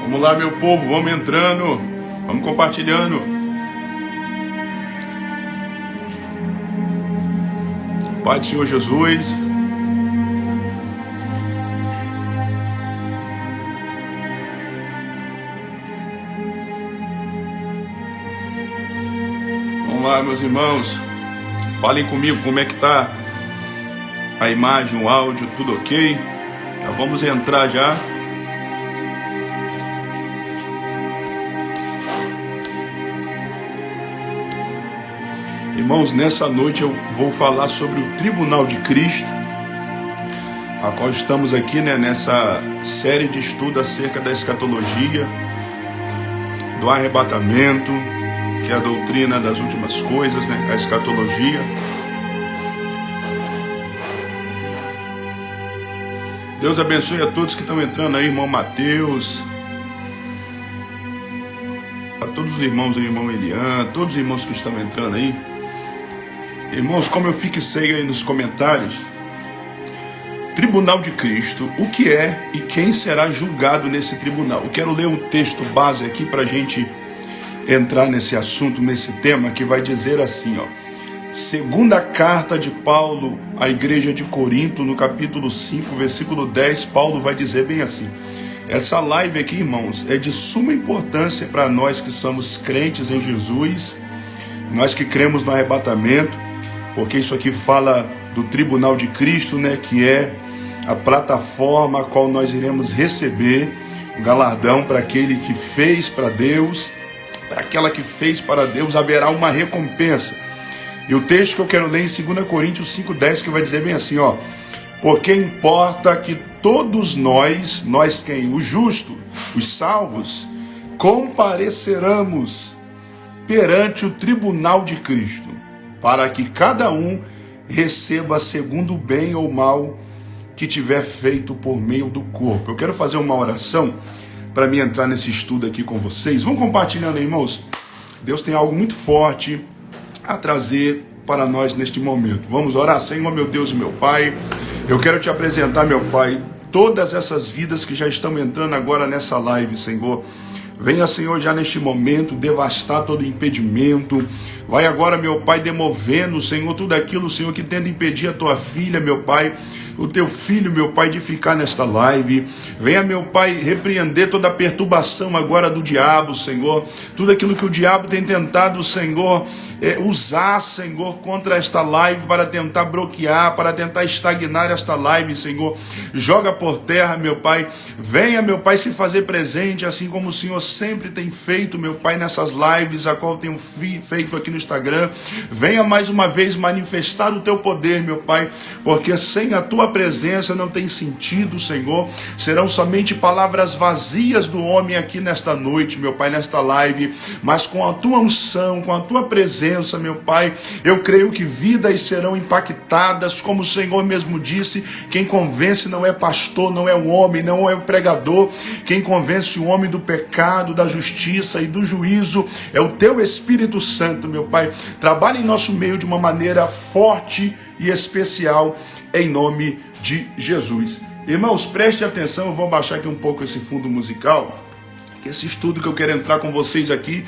Vamos lá, meu povo, vamos entrando, vamos compartilhando. Pai do Senhor Jesus. Vamos lá, meus irmãos. Falem comigo como é que tá a imagem, o áudio, tudo ok? Já vamos entrar já. Irmãos, nessa noite eu vou falar sobre o Tribunal de Cristo, a qual estamos aqui, nessa série de estudo acerca da escatologia, do arrebatamento, que é a doutrina das últimas coisas, a escatologia. Deus abençoe a todos que estão entrando aí, irmão Mateus, a todos os irmãos aí, irmão Elian, todos os irmãos que estão entrando aí. Irmãos, como eu fixei aí nos comentários, Tribunal de Cristo, o que é e quem será julgado nesse tribunal? Eu quero ler um texto base aqui para a gente entrar nesse assunto, nesse tema, que vai dizer assim, segunda carta de Paulo à igreja de Corinto, no capítulo 5, versículo 10, Paulo vai dizer bem assim: essa live aqui, irmãos, é de suma importância para nós que somos crentes em Jesus, nós que cremos no arrebatamento, porque isso aqui fala do Tribunal de Cristo, que é a plataforma a qual nós iremos receber o galardão para aquele que fez para Deus, para aquela que fez para Deus, haverá uma recompensa. E o texto que eu quero ler em 2 Coríntios 5,10, que vai dizer bem assim, porque importa que todos nós quem? Os justos, os salvos, compareceramos perante o Tribunal de Cristo, para que cada um receba segundo o bem ou mal que tiver feito por meio do corpo. Eu quero fazer uma oração para mim entrar nesse estudo aqui com vocês. Vamos compartilhando, irmãos. Deus tem algo muito forte a trazer para nós neste momento. Vamos orar. Senhor, meu Deus e meu Pai, eu quero te apresentar, meu Pai, todas essas vidas que já estão entrando agora nessa live, Senhor. Venha, Senhor, já neste momento devastar todo impedimento. Vai agora, meu Pai, demovendo, Senhor, tudo aquilo, Senhor, que tenta impedir a tua filha, meu Pai, o teu filho, meu Pai, de ficar nesta live. Venha, meu Pai, repreender toda a perturbação agora do diabo, Senhor. Tudo aquilo que o diabo tem tentado, Senhor, usar, Senhor, contra esta live para tentar bloquear, para tentar estagnar esta live, Senhor. Joga por terra, meu Pai. Venha, meu Pai, se fazer presente, assim como o Senhor sempre tem feito, meu Pai, nessas lives, a qual eu tenho feito aqui no Instagram. Venha mais uma vez manifestar o teu poder, meu Pai, porque sem a tua presença não tem sentido, Senhor. Serão somente palavras vazias do homem aqui nesta noite, meu Pai, nesta live, mas com a tua unção, com a tua presença, meu Pai, eu creio que vidas serão impactadas, como o Senhor mesmo disse. Quem convence não é pastor, não é o homem, não é o pregador. Quem convence o homem do pecado, da justiça e do juízo é o teu Espírito Santo, meu Pai. Trabalha em nosso meio de uma maneira forte e especial, em nome de Jesus. Irmãos, preste atenção, eu vou baixar aqui um pouco esse fundo musical, que esse estudo que eu quero entrar com vocês aqui,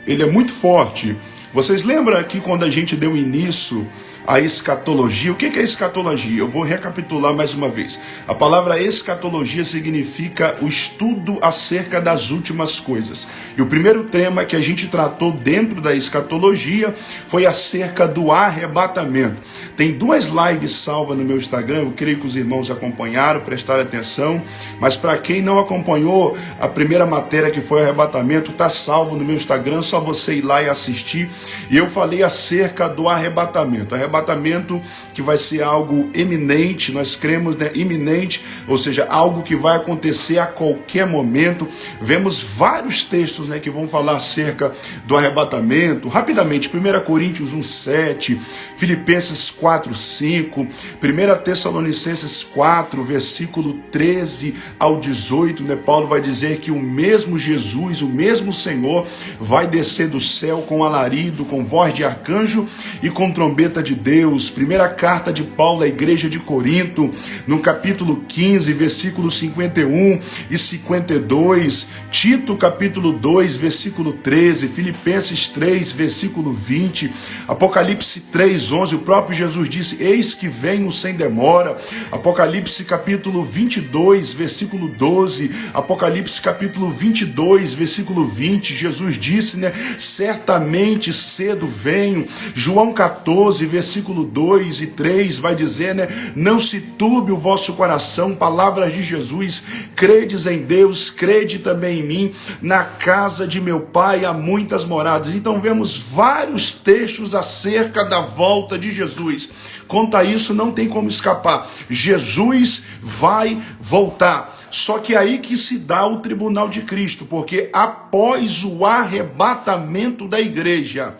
ele é muito forte. Vocês lembram que quando a gente deu início à escatologia, o que é escatologia? Eu vou recapitular mais uma vez. A palavra escatologia significa o estudo acerca das últimas coisas. E o primeiro tema que a gente tratou dentro da escatologia foi acerca do arrebatamento. Tem 2 lives salvas no meu Instagram, eu creio que os irmãos acompanharam, prestaram atenção, mas para quem não acompanhou a primeira matéria, que foi o arrebatamento, está salvo no meu Instagram, só você ir lá e assistir. E eu falei acerca do arrebatamento. Arrebatamento que vai ser algo eminente, nós cremos, iminente, ou seja, algo que vai acontecer a qualquer momento. Vemos vários textos, que vão falar acerca do arrebatamento. Rapidamente, 1 Coríntios 1:7, Filipenses 4:5, 1 Tessalonicenses 4, versículo 13 ao 18, Paulo vai dizer que o mesmo Jesus, o mesmo Senhor, vai descer do céu com alarido, com voz de arcanjo e com trombeta de Deus. Deus. Primeira carta de Paulo à igreja de Corinto, no capítulo 15, versículos 51 e 52. Tito, capítulo 2, versículo 13. Filipenses 3, versículo 20. Apocalipse 3, 11. O próprio Jesus disse: eis que venho sem demora. Apocalipse capítulo 22, versículo 12. Apocalipse capítulo 22, versículo 20. Jesus disse, né? Certamente cedo venho. João 14, versículo 2 e 3 vai dizer, né? Não se turbe o vosso coração. Palavras de Jesus. Credes em Deus, crede também em mim. Na casa de meu pai há muitas moradas. Então vemos vários textos acerca da volta de Jesus. Quanto a isso, não tem como escapar. Jesus vai voltar. Só que aí que se dá o tribunal de Cristo, porque após o arrebatamento da igreja,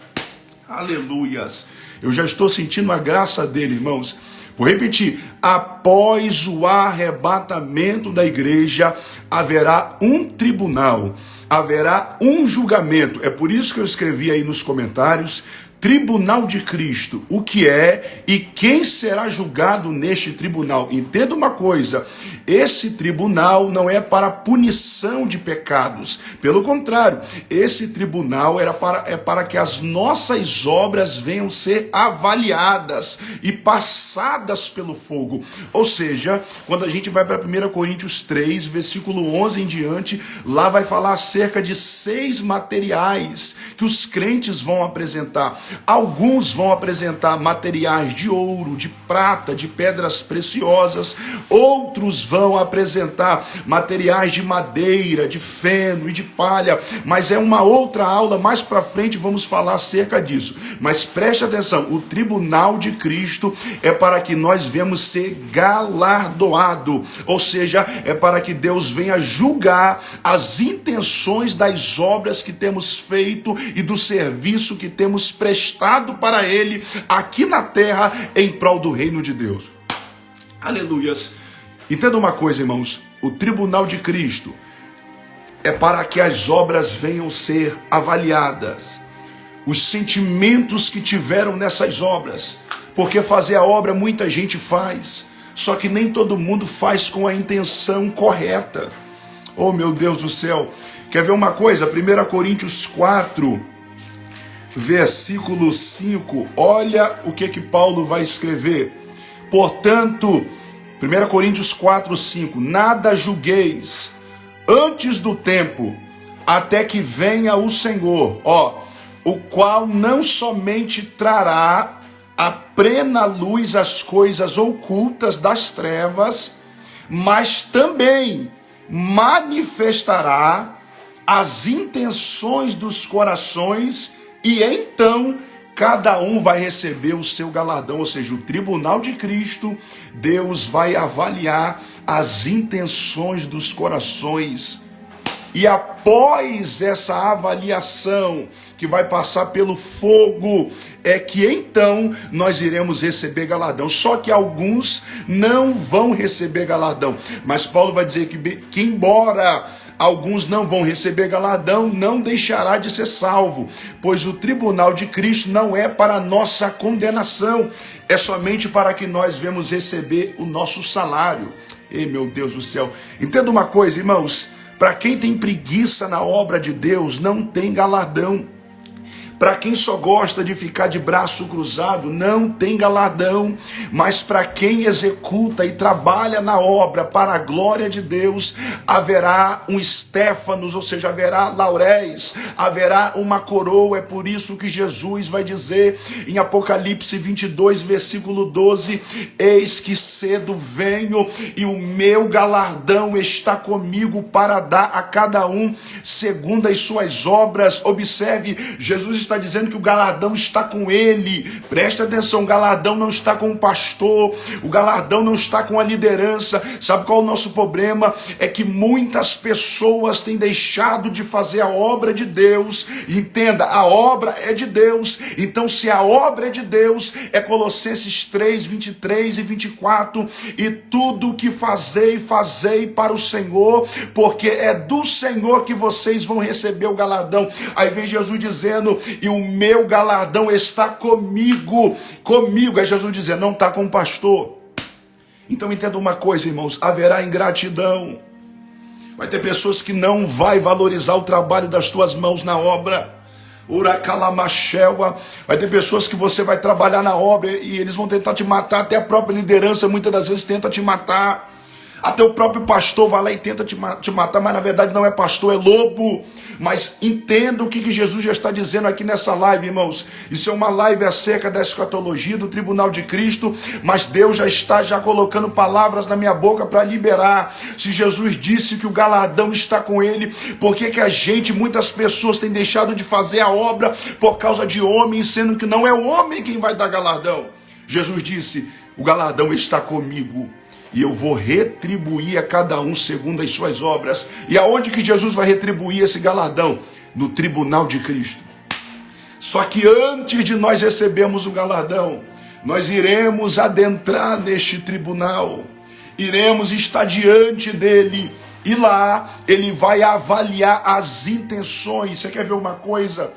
aleluias, eu já estou sentindo a graça dele, irmãos. Vou repetir: após o arrebatamento da igreja, haverá um tribunal, haverá um julgamento. É por isso que eu escrevi aí nos comentários: Tribunal de Cristo, o que é e quem será julgado neste tribunal. Entenda uma coisa: esse tribunal não é para punição de pecados, pelo contrário, esse tribunal é para que as nossas obras venham ser avaliadas e passadas pelo fogo. Ou seja, quando a gente vai para 1 Coríntios 3, versículo 11 em diante, lá vai falar acerca de 6 materiais que os crentes vão apresentar. Alguns vão apresentar materiais de ouro, de prata, de pedras preciosas. Outros vão apresentar materiais de madeira, de feno e de palha. Mas é uma outra aula, mais para frente vamos falar acerca disso. Mas preste atenção, o tribunal de Cristo é para que nós venhamos ser galardoados. Ou seja, é para que Deus venha julgar as intenções das obras que temos feito e do serviço que temos prestado para Ele aqui na terra em prol do reino de Deus. Aleluias. Entenda uma coisa, irmãos: o tribunal de Cristo é para que as obras venham ser avaliadas, os sentimentos que tiveram nessas obras, porque fazer a obra muita gente faz, só que nem todo mundo faz com a intenção correta. Oh, meu Deus do céu! Quer ver uma coisa? 1 Coríntios 4, versículo 5, olha o que Paulo vai escrever. Portanto, 1 Coríntios 4, 5, nada julgueis antes do tempo, até que venha o Senhor, o qual não somente trará à plena luz as coisas ocultas das trevas, mas também manifestará as intenções dos corações, e então cada um vai receber o seu galardão. Ou seja, o tribunal de Cristo, Deus vai avaliar as intenções dos corações. E após essa avaliação, que vai passar pelo fogo, é que então nós iremos receber galardão. Só que alguns não vão receber galardão. Mas Paulo vai dizer que embora alguns não vão receber galardão, não deixará de ser salvo, pois o tribunal de Cristo não é para nossa condenação, é somente para que nós venhamos receber o nosso salário. Ei, meu Deus do céu! Entenda uma coisa, irmãos: para quem tem preguiça na obra de Deus, não tem galardão. Para quem só gosta de ficar de braço cruzado, não tem galardão. Mas para quem executa e trabalha na obra para a glória de Deus, haverá um estéfanos, ou seja, haverá lauréis, haverá uma coroa. É por isso que Jesus vai dizer em Apocalipse 22, versículo 12: eis que cedo venho e o meu galardão está comigo para dar a cada um segundo as suas obras. Observe, Jesus está dizendo que o galardão está com ele. Presta atenção, o galardão não está com o pastor, o galardão não está com a liderança. Sabe qual é o nosso problema? É que muitas pessoas têm deixado de fazer a obra de Deus. Entenda, a obra é de Deus. Então, se a obra é de Deus, é Colossenses 3, 23 e 24, e tudo que fazei, fazei para o Senhor, porque é do Senhor que vocês vão receber o galardão. Aí vem Jesus dizendo e o meu galardão está comigo. Comigo, é Jesus dizendo, não está com o pastor. Então entenda uma coisa, irmãos, haverá ingratidão. Vai ter pessoas que não vai valorizar o trabalho das tuas mãos na obra. Vai ter pessoas que você vai trabalhar na obra e eles vão tentar te matar. Até a própria liderança muitas das vezes tenta te matar. Até o próprio pastor vai lá e tenta te matar, mas na verdade não é pastor, é lobo. Mas entenda o que Jesus já está dizendo aqui nessa live, irmãos. Isso é uma live acerca da escatologia, do tribunal de Cristo, mas Deus já está colocando palavras na minha boca para liberar. Se Jesus disse que o galardão está com ele, por que a gente, muitas pessoas têm deixado de fazer a obra por causa de homens, sendo que não é o homem quem vai dar galardão? Jesus disse, o galardão está comigo. E eu vou retribuir a cada um segundo as suas obras. E aonde que Jesus vai retribuir esse galardão? No tribunal de Cristo. Só que antes de nós recebermos o galardão, nós iremos adentrar neste tribunal. Iremos estar diante dele. E lá ele vai avaliar as intenções. Você quer ver uma coisa?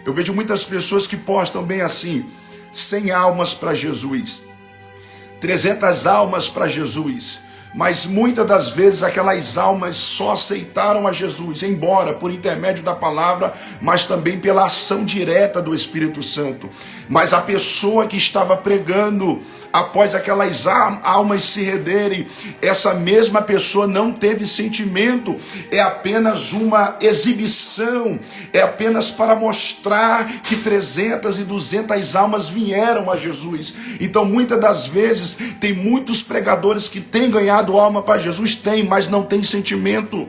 Eu vejo muitas pessoas que postam bem assim, 100 almas para Jesus. 300 almas para Jesus, mas muitas das vezes aquelas almas só aceitaram a Jesus, embora por intermédio da palavra, mas também pela ação direta do Espírito Santo. Mas a pessoa que estava pregando, após aquelas almas se renderem, essa mesma pessoa não teve sentimento, é apenas uma exibição, é apenas para mostrar que 300 e 200 almas vieram a Jesus. Então muitas das vezes tem muitos pregadores que têm ganhado alma para Jesus, mas não tem sentimento.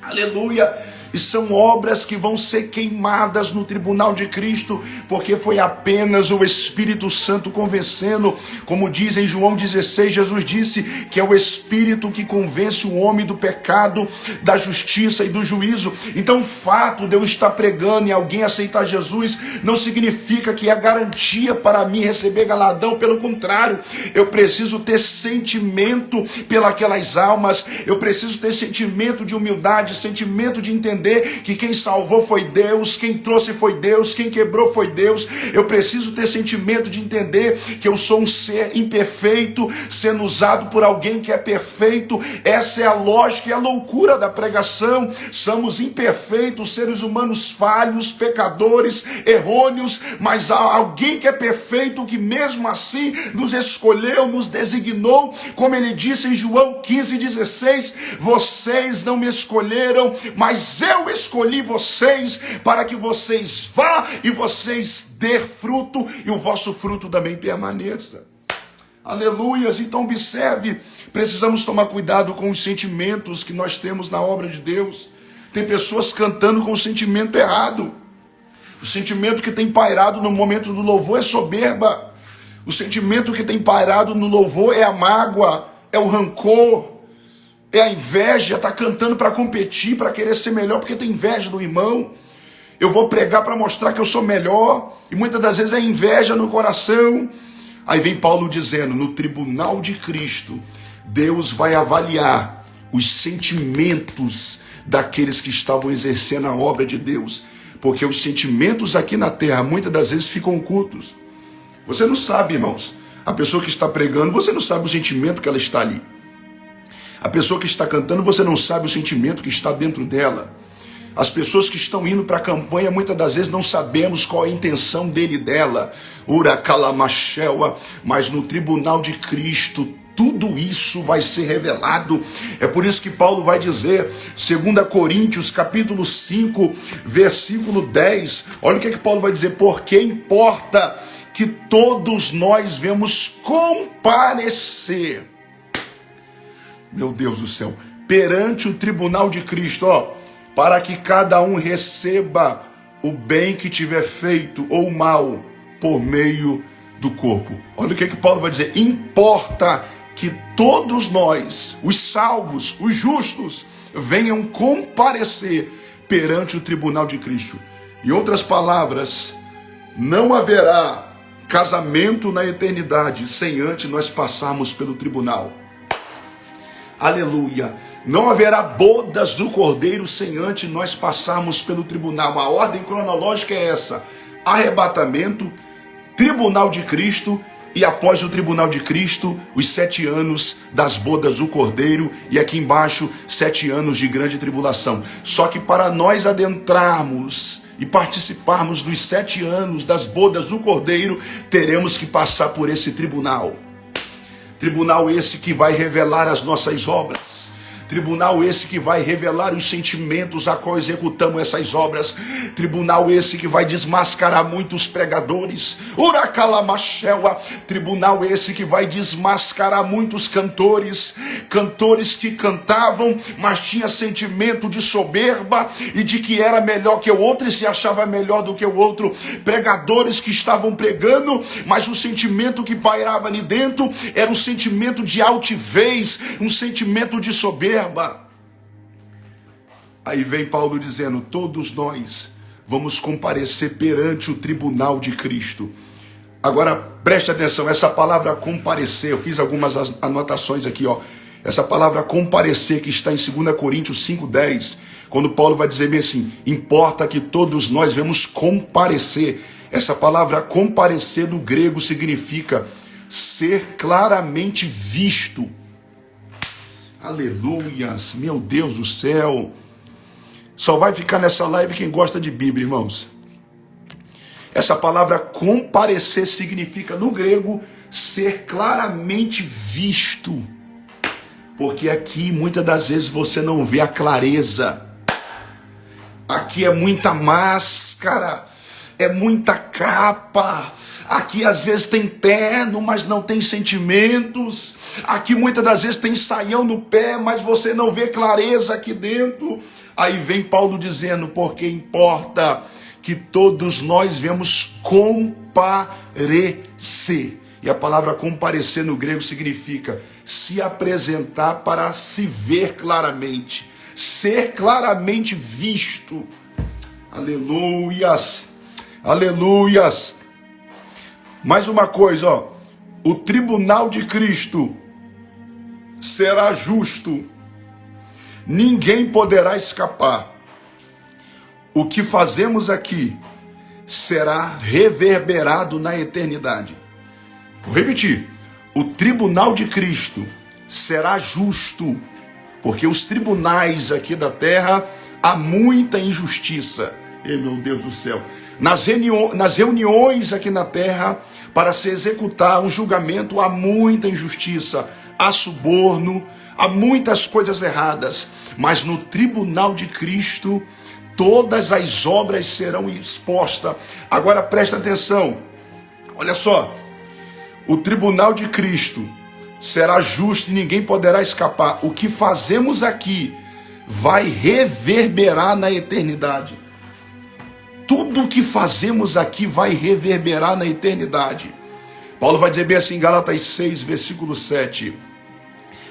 Aleluia! E são obras que vão ser queimadas no tribunal de Cristo, porque foi apenas o Espírito Santo convencendo. Como diz em João 16, Jesus disse que é o Espírito que convence o homem do pecado, da justiça e do juízo. Então o fato de eu estar pregando e alguém aceitar Jesus não significa que é garantia para mim receber galardão. Pelo contrário, eu preciso ter sentimento pelas almas, eu preciso ter sentimento de humildade, sentimento de entender que quem salvou foi Deus, quem trouxe foi Deus, quem quebrou foi Deus. Eu preciso ter sentimento de entender que eu sou um ser imperfeito, sendo usado por alguém que é perfeito. Essa é a lógica e a loucura da pregação. Somos imperfeitos, seres humanos falhos, pecadores, errôneos, mas há alguém que é perfeito, que mesmo assim nos escolheu, nos designou, como ele disse em João 15:16, vocês não me escolheram, mas eu escolhi vocês para que vocês vá e vocês dê fruto e o vosso fruto também permaneça. Aleluias! Então observe, precisamos tomar cuidado com os sentimentos que nós temos na obra de Deus. Tem pessoas cantando com o sentimento errado. O sentimento que tem pairado no momento do louvor é soberba. O sentimento que tem pairado no louvor é a mágoa, é o rancor, é a inveja. Está cantando para competir, para querer ser melhor, porque tem inveja do irmão. Eu vou pregar para mostrar que eu sou melhor, e muitas das vezes é inveja no coração. Aí vem Paulo dizendo, no tribunal de Cristo, Deus vai avaliar os sentimentos daqueles que estavam exercendo a obra de Deus, porque os sentimentos aqui na terra muitas das vezes ficam ocultos. Você não sabe, irmãos, a pessoa que está pregando, você não sabe o sentimento que ela está ali. A pessoa que está cantando, você não sabe o sentimento que está dentro dela. As pessoas que estão indo para a campanha, muitas das vezes não sabemos qual é a intenção dele e dela. Mas no tribunal de Cristo, tudo isso vai ser revelado. É por isso que Paulo vai dizer, 2 Coríntios capítulo 5, versículo 10. Olha o que Paulo vai dizer. Porque importa que todos nós vemos comparecer, meu Deus do céu, perante o tribunal de Cristo, para que cada um receba o bem que tiver feito ou o mal por meio do corpo. Olha o que Paulo vai dizer. Importa que todos nós, os salvos, os justos, venham comparecer perante o tribunal de Cristo. Em outras palavras, não haverá casamento na eternidade sem antes nós passarmos pelo tribunal. Aleluia! Não haverá bodas do Cordeiro sem antes nós passarmos pelo tribunal. A ordem cronológica é essa: arrebatamento, tribunal de Cristo, e após o tribunal de Cristo, os 7 anos das bodas do Cordeiro, e aqui embaixo, 7 anos de grande tribulação. Só que para nós adentrarmos e participarmos dos 7 anos das bodas do Cordeiro, teremos que passar por esse tribunal. Tribunal esse que vai revelar as nossas obras. Tribunal esse que vai revelar os sentimentos a qual executamos essas obras. Tribunal esse que vai desmascarar muitos pregadores. Uracalamachewa. Tribunal esse que vai desmascarar muitos cantores. Cantores que cantavam, mas tinha sentimento de soberba e de que era melhor que o outro e se achava melhor do que o outro. Pregadores que estavam pregando, mas o sentimento que pairava ali dentro era um sentimento de altivez, um sentimento de soberba. Aí vem Paulo dizendo: todos nós vamos comparecer perante o tribunal de Cristo. Agora preste atenção, essa palavra comparecer, eu fiz algumas anotações aqui, ó. Essa palavra comparecer que está em 2 Coríntios 5:10, quando Paulo vai dizer bem assim: importa que todos nós vamos comparecer. Essa palavra comparecer no grego significa ser claramente visto. Aleluias, meu Deus do céu. Só vai ficar nessa live quem gosta de Bíblia, irmãos. Essa palavra comparecer significa no grego ser claramente visto. Porque aqui muitas das vezes você não vê a clareza. Aqui é muita máscara, é muita capa. Aqui às vezes tem terno, mas não tem sentimentos. Aqui muitas das vezes tem saião no pé, mas você não vê clareza aqui dentro. Aí vem Paulo dizendo: porque importa que todos nós vemos comparecer. E a palavra comparecer no grego significa se apresentar para se ver claramente, ser claramente visto. Aleluias, aleluias. Mais uma coisa, ó. O tribunal de Cristo será justo. Ninguém poderá escapar. O que fazemos aqui será reverberado na eternidade. Vou repetir. O tribunal de Cristo será justo, porque os tribunais aqui da terra há muita injustiça. Meu Deus do céu. Nas reuniões aqui na terra, para se executar um julgamento, há muita injustiça, há suborno, há muitas coisas erradas. Mas no tribunal de Cristo, todas as obras serão expostas. Agora presta atenção, olha só. O tribunal de Cristo será justo e ninguém poderá escapar. O que fazemos aqui vai reverberar na eternidade. Tudo o que fazemos aqui vai reverberar na eternidade. Paulo vai dizer bem assim em Gálatas 6, versículo 7.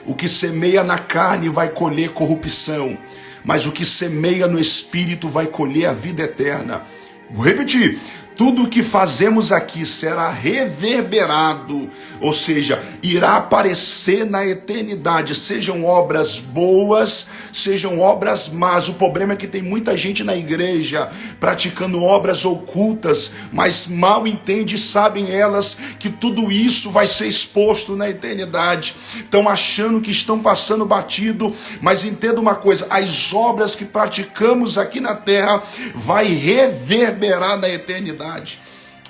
O que semeia na carne vai colher corrupção, mas o que semeia no Espírito vai colher a vida eterna. Vou repetir. Tudo o que fazemos aqui será reverberado, ou seja, irá aparecer na eternidade, sejam obras boas, sejam obras más. O problema é que tem muita gente na igreja praticando obras ocultas, mas mal entende e sabem elas que tudo isso vai ser exposto na eternidade. Estão achando que estão passando batido, mas entenda uma coisa, as obras que praticamos aqui na terra vai reverberar na eternidade.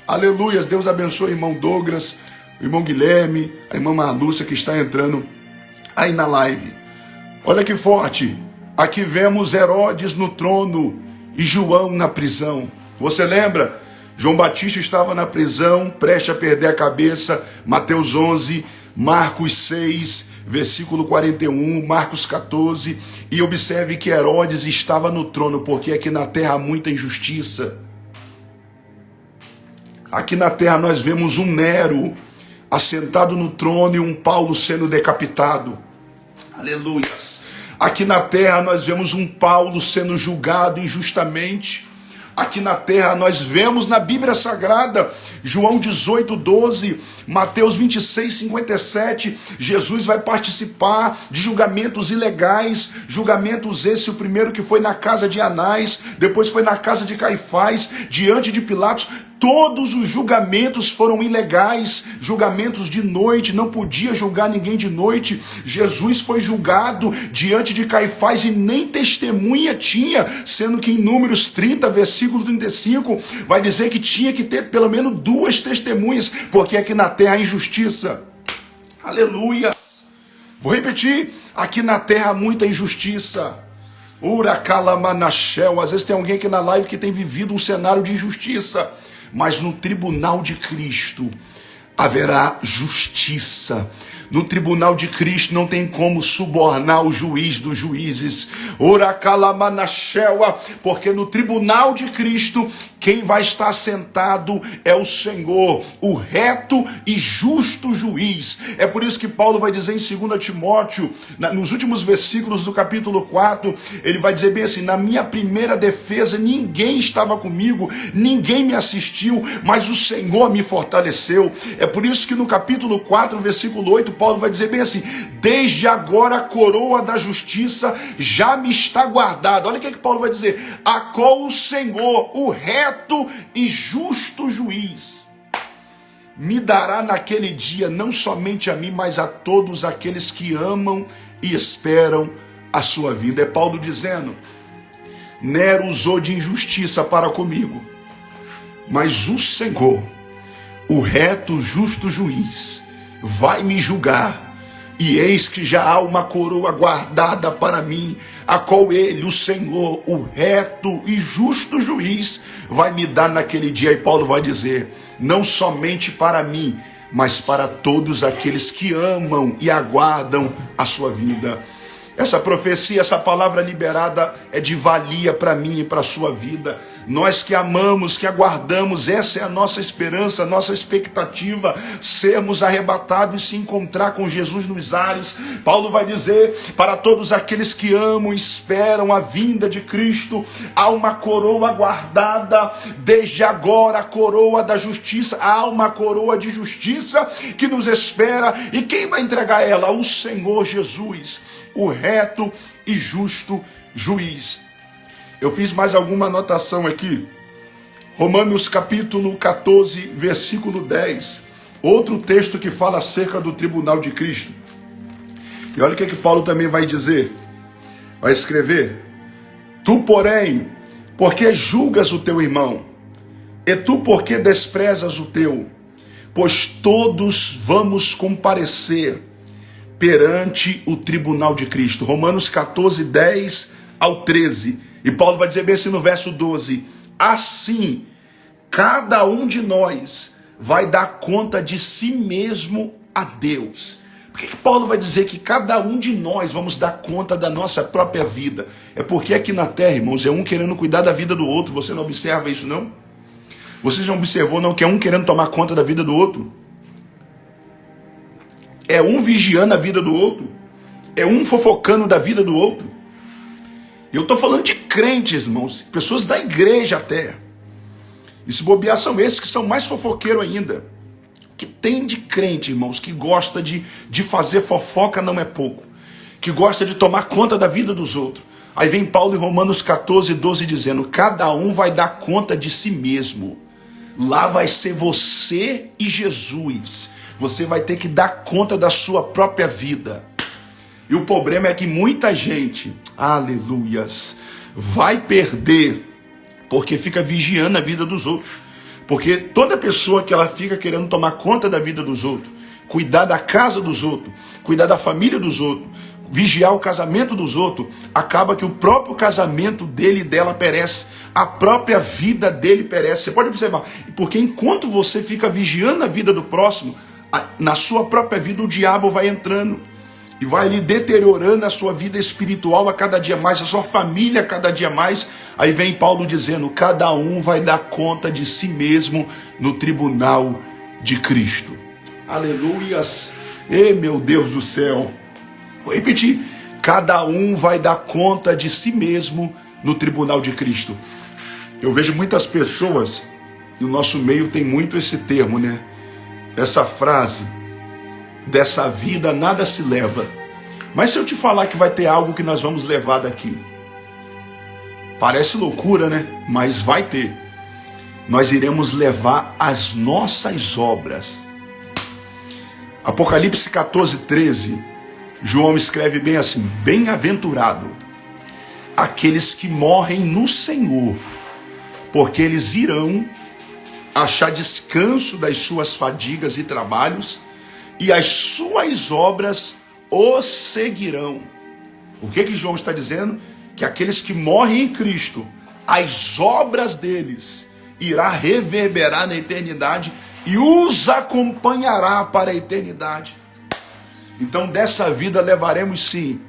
Aleluia, Deus abençoe o irmão Douglas, o irmão Guilherme, a irmã Marlúcia que está entrando aí na live. Olha que forte, aqui vemos Herodes no trono e João na prisão. Você lembra? João Batista estava na prisão, prestes a perder a cabeça. Mateus 11, Marcos 6, versículo 41, Marcos 14. E observe que Herodes estava no trono, porque aqui na terra há muita injustiça. Aqui na terra nós vemos um Nero assentado no trono e um Paulo sendo decapitado. Aleluias. Aqui na terra nós vemos um Paulo sendo julgado injustamente, aqui na terra. Nós vemos na Bíblia Sagrada, João 18:12, Mateus 26:57, Jesus vai participar de julgamentos ilegais, julgamentos esse, o primeiro que foi na casa de Anás, depois foi na casa de Caifás, diante de Pilatos. Todos os julgamentos foram ilegais, julgamentos de noite, não podia julgar ninguém de noite. Jesus foi julgado diante de Caifás e nem testemunha tinha, sendo que em Números 30, versículo 35, vai dizer que tinha que ter pelo menos 2 testemunhas, porque aqui na terra há injustiça. Aleluia! Vou repetir, aqui na terra há muita injustiça. Uracalamanachel, às vezes tem alguém aqui na live que tem vivido um cenário de injustiça, mas no tribunal de Cristo haverá justiça. No tribunal de Cristo não tem como subornar o juiz dos juízes. Oracalamanachel, porque no tribunal de Cristo quem vai estar sentado é o Senhor, o reto e justo juiz. É por isso que Paulo vai dizer em 2 Timóteo, nos últimos versículos do capítulo 4, ele vai dizer bem assim: na minha primeira defesa ninguém estava comigo, ninguém me assistiu, mas o Senhor me fortaleceu. É por isso que no capítulo 4, versículo 8, Paulo vai dizer bem assim: desde agora a coroa da justiça já me está guardada. Olha o que Paulo vai dizer: a qual o Senhor, o reto e justo juiz, me dará naquele dia, não somente a mim, mas a todos aqueles que amam e esperam a sua vida. É Paulo dizendo: Nero usou de injustiça para comigo, mas o Senhor, o reto, justo juiz, vai me julgar, e eis que já há uma coroa guardada para mim, a qual ele, o Senhor, o reto e justo juiz, vai me dar naquele dia. E Paulo vai dizer: não somente para mim, mas para todos aqueles que amam e aguardam a sua vida. Essa profecia, essa palavra liberada é de valia para mim e para a sua vida. Nós que amamos, que aguardamos, essa é a nossa esperança, a nossa expectativa, sermos arrebatados e se encontrar com Jesus nos ares. Paulo vai dizer: para todos aqueles que amam e esperam a vinda de Cristo, há uma coroa guardada, desde agora a coroa da justiça, há uma coroa de justiça que nos espera. E quem vai entregar ela? O Senhor Jesus, o reto e justo juiz. Eu fiz mais alguma anotação aqui. Romanos capítulo 14, versículo 10. Outro texto que fala acerca do tribunal de Cristo. E olha o que Paulo também vai dizer. Vai escrever: tu, porém, porque julgas o teu irmão? E tu, porque desprezas o teu? Pois todos vamos comparecer perante o tribunal de Cristo. Romanos 14, 10 ao 13. E Paulo vai dizer bem assim no verso 12: assim, cada um de nós vai dar conta de si mesmo a Deus. Por que Paulo vai dizer que cada um de nós vamos dar conta da nossa própria vida? É porque aqui na terra, irmãos, é um querendo cuidar da vida do outro. Você não observa isso, não? Você já observou, não, que é um querendo tomar conta da vida do outro? É um vigiando a vida do outro. É um fofocando da vida do outro. Eu estou falando de crentes, irmãos, pessoas da igreja até. E se bobear, são esses que são mais fofoqueiros ainda. Que tem de crente, irmãos, que gosta de fazer fofoca, não é pouco. Que gosta de tomar conta da vida dos outros. Aí vem Paulo em Romanos 14, 12 dizendo: cada um vai dar conta de si mesmo. Lá vai ser você e Jesus. Você vai ter que dar conta da sua própria vida. E o problema é que muita gente, aleluias, vai perder porque fica vigiando a vida dos outros. Porque toda pessoa que ela fica querendo tomar conta da vida dos outros, cuidar da casa dos outros, cuidar da família dos outros, vigiar o casamento dos outros, acaba que o próprio casamento dele e dela perece, a própria vida dele perece. Você pode observar, porque enquanto você fica vigiando a vida do próximo, na sua própria vida o diabo vai entrando e vai lhe deteriorando a sua vida espiritual a cada dia mais, a sua família a cada dia mais. Aí vem Paulo dizendo: cada um vai dar conta de si mesmo no tribunal de Cristo. Aleluias! Ei, meu Deus do céu! Vou repetir: cada um vai dar conta de si mesmo no tribunal de Cristo. Eu vejo muitas pessoas, no nosso meio tem muito esse termo, né? Essa frase, dessa vida nada se leva. Mas se eu te falar que vai ter algo que nós vamos levar daqui, parece loucura, né? Mas vai ter. Nós iremos levar as nossas obras. Apocalipse 14, 13, João escreve bem assim: bem-aventurado aqueles que morrem no Senhor, porque eles irão achar descanso das suas fadigas e trabalhos, e as suas obras os seguirão. O que João está dizendo? Que aqueles que morrem em Cristo, as obras deles irá reverberar na eternidade e os acompanhará para a eternidade. Então dessa vida levaremos sim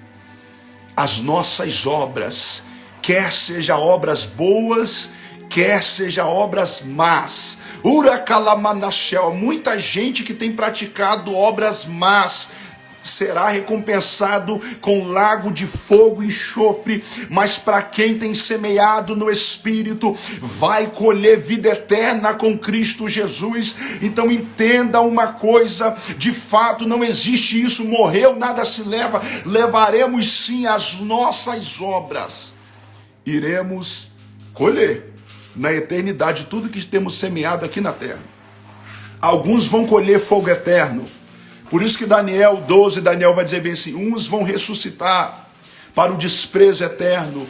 as nossas obras, quer seja obras boas, quer seja obras más. Uracalamanachel, muita gente que tem praticado obras más será recompensado com lago de fogo e enxofre, mas para quem tem semeado no Espírito, vai colher vida eterna com Cristo Jesus. Então entenda uma coisa, de fato não existe isso, morreu, nada se leva, levaremos sim as nossas obras, iremos colher na eternidade tudo que temos semeado aqui na terra. Alguns vão colher fogo eterno. Por isso que Daniel 12, Daniel vai dizer bem assim: uns vão ressuscitar para o desprezo eterno,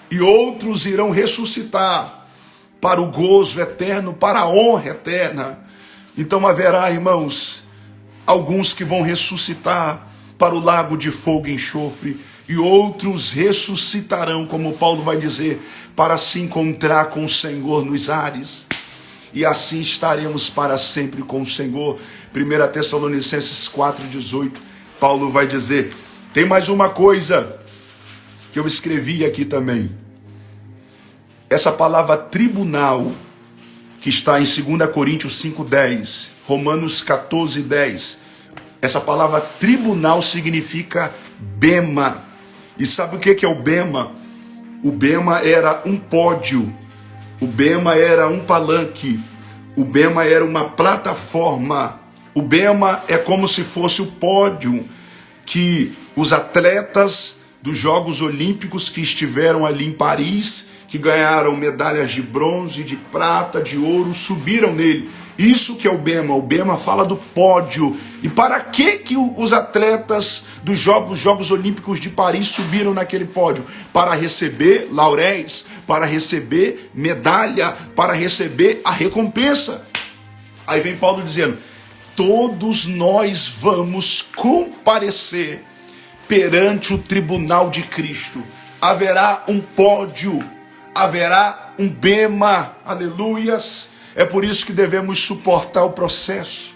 e outros irão ressuscitar para o gozo eterno, para a honra eterna. Então haverá, irmãos, alguns que vão ressuscitar para o lago de fogo e enxofre, e outros ressuscitarão, como Paulo vai dizer, para se encontrar com o Senhor nos ares. E assim estaremos para sempre com o Senhor. 1 Tessalonicenses 4,18, Paulo vai dizer: tem mais uma coisa que eu escrevi aqui também. Essa palavra tribunal, que está em 2 Coríntios 5,10, Romanos 14,10, essa palavra tribunal significa bema. E sabe o que é o bema? O bema era um pódio, o bema era um palanque, o bema era uma plataforma. O bema é como se fosse o pódio que os atletas dos Jogos Olímpicos que estiveram ali em Paris, que ganharam medalhas de bronze, de prata, de ouro, subiram nele. Isso que é o bema fala do pódio. E para que os atletas dos Jogos Olímpicos de Paris subiram naquele pódio? Para receber lauréis, para receber medalha, para receber a recompensa. Aí vem Paulo dizendo: todos nós vamos comparecer perante o tribunal de Cristo. Haverá um pódio, haverá um bema, aleluias. É por isso que devemos suportar o processo.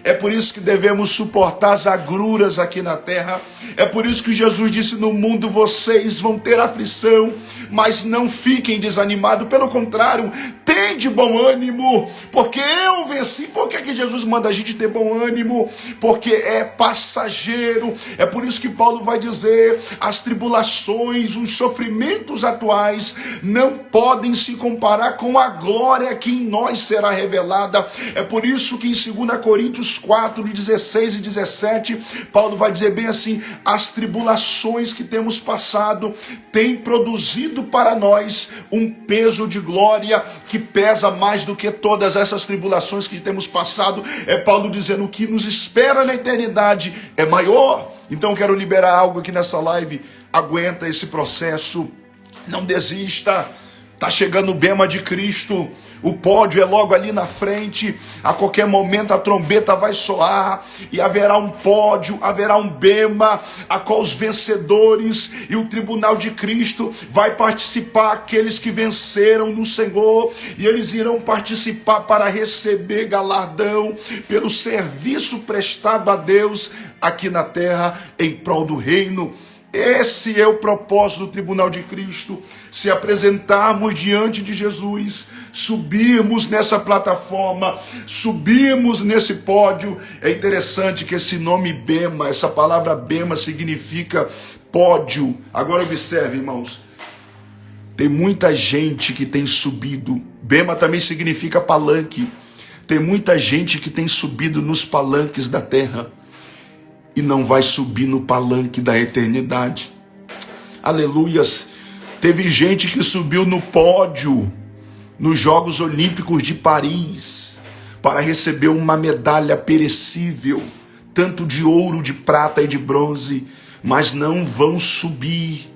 É por isso que devemos suportar as agruras aqui na terra. É por isso que Jesus disse: no mundo vocês vão ter aflição, mas não fiquem desanimados. Pelo contrário, tende bom ânimo, porque eu venci. Por que Jesus manda a gente ter bom ânimo? Porque é passageiro. É por isso que Paulo vai dizer: as tribulações, os sofrimentos atuais não podem se comparar com a glória que em nós será revelada. É por isso que em 2 Coríntios 4, 16 e 17, Paulo vai dizer bem assim: as tribulações que temos passado têm produzido para nós um peso de glória que pesa mais do que todas essas tribulações que temos passado. É Paulo dizendo: o que nos espera na eternidade é maior. Então eu quero liberar algo aqui nessa live. Aguenta esse processo, não desista. Está chegando o bema de Cristo. O pódio é logo ali na frente. A qualquer momento a trombeta vai soar e haverá um pódio, haverá um bema, a qual os vencedores e o tribunal de Cristo vai participar, aqueles que venceram no Senhor, e eles irão participar para receber galardão pelo serviço prestado a Deus aqui na terra em prol do reino. Esse é o propósito do tribunal de Cristo: se apresentarmos diante de Jesus, subirmos nessa plataforma, subirmos nesse pódio. É interessante que esse nome bema, essa palavra bema significa pódio. Agora observe, irmãos, Tem muita gente que tem subido. Bema também significa palanque. Tem muita gente que tem subido nos palanques da terra e não vai subir no palanque da eternidade. Aleluias. Teve gente que subiu no pódio nos Jogos Olímpicos de Paris para receber uma medalha perecível, tanto de ouro, de prata e de bronze, mas não vão subir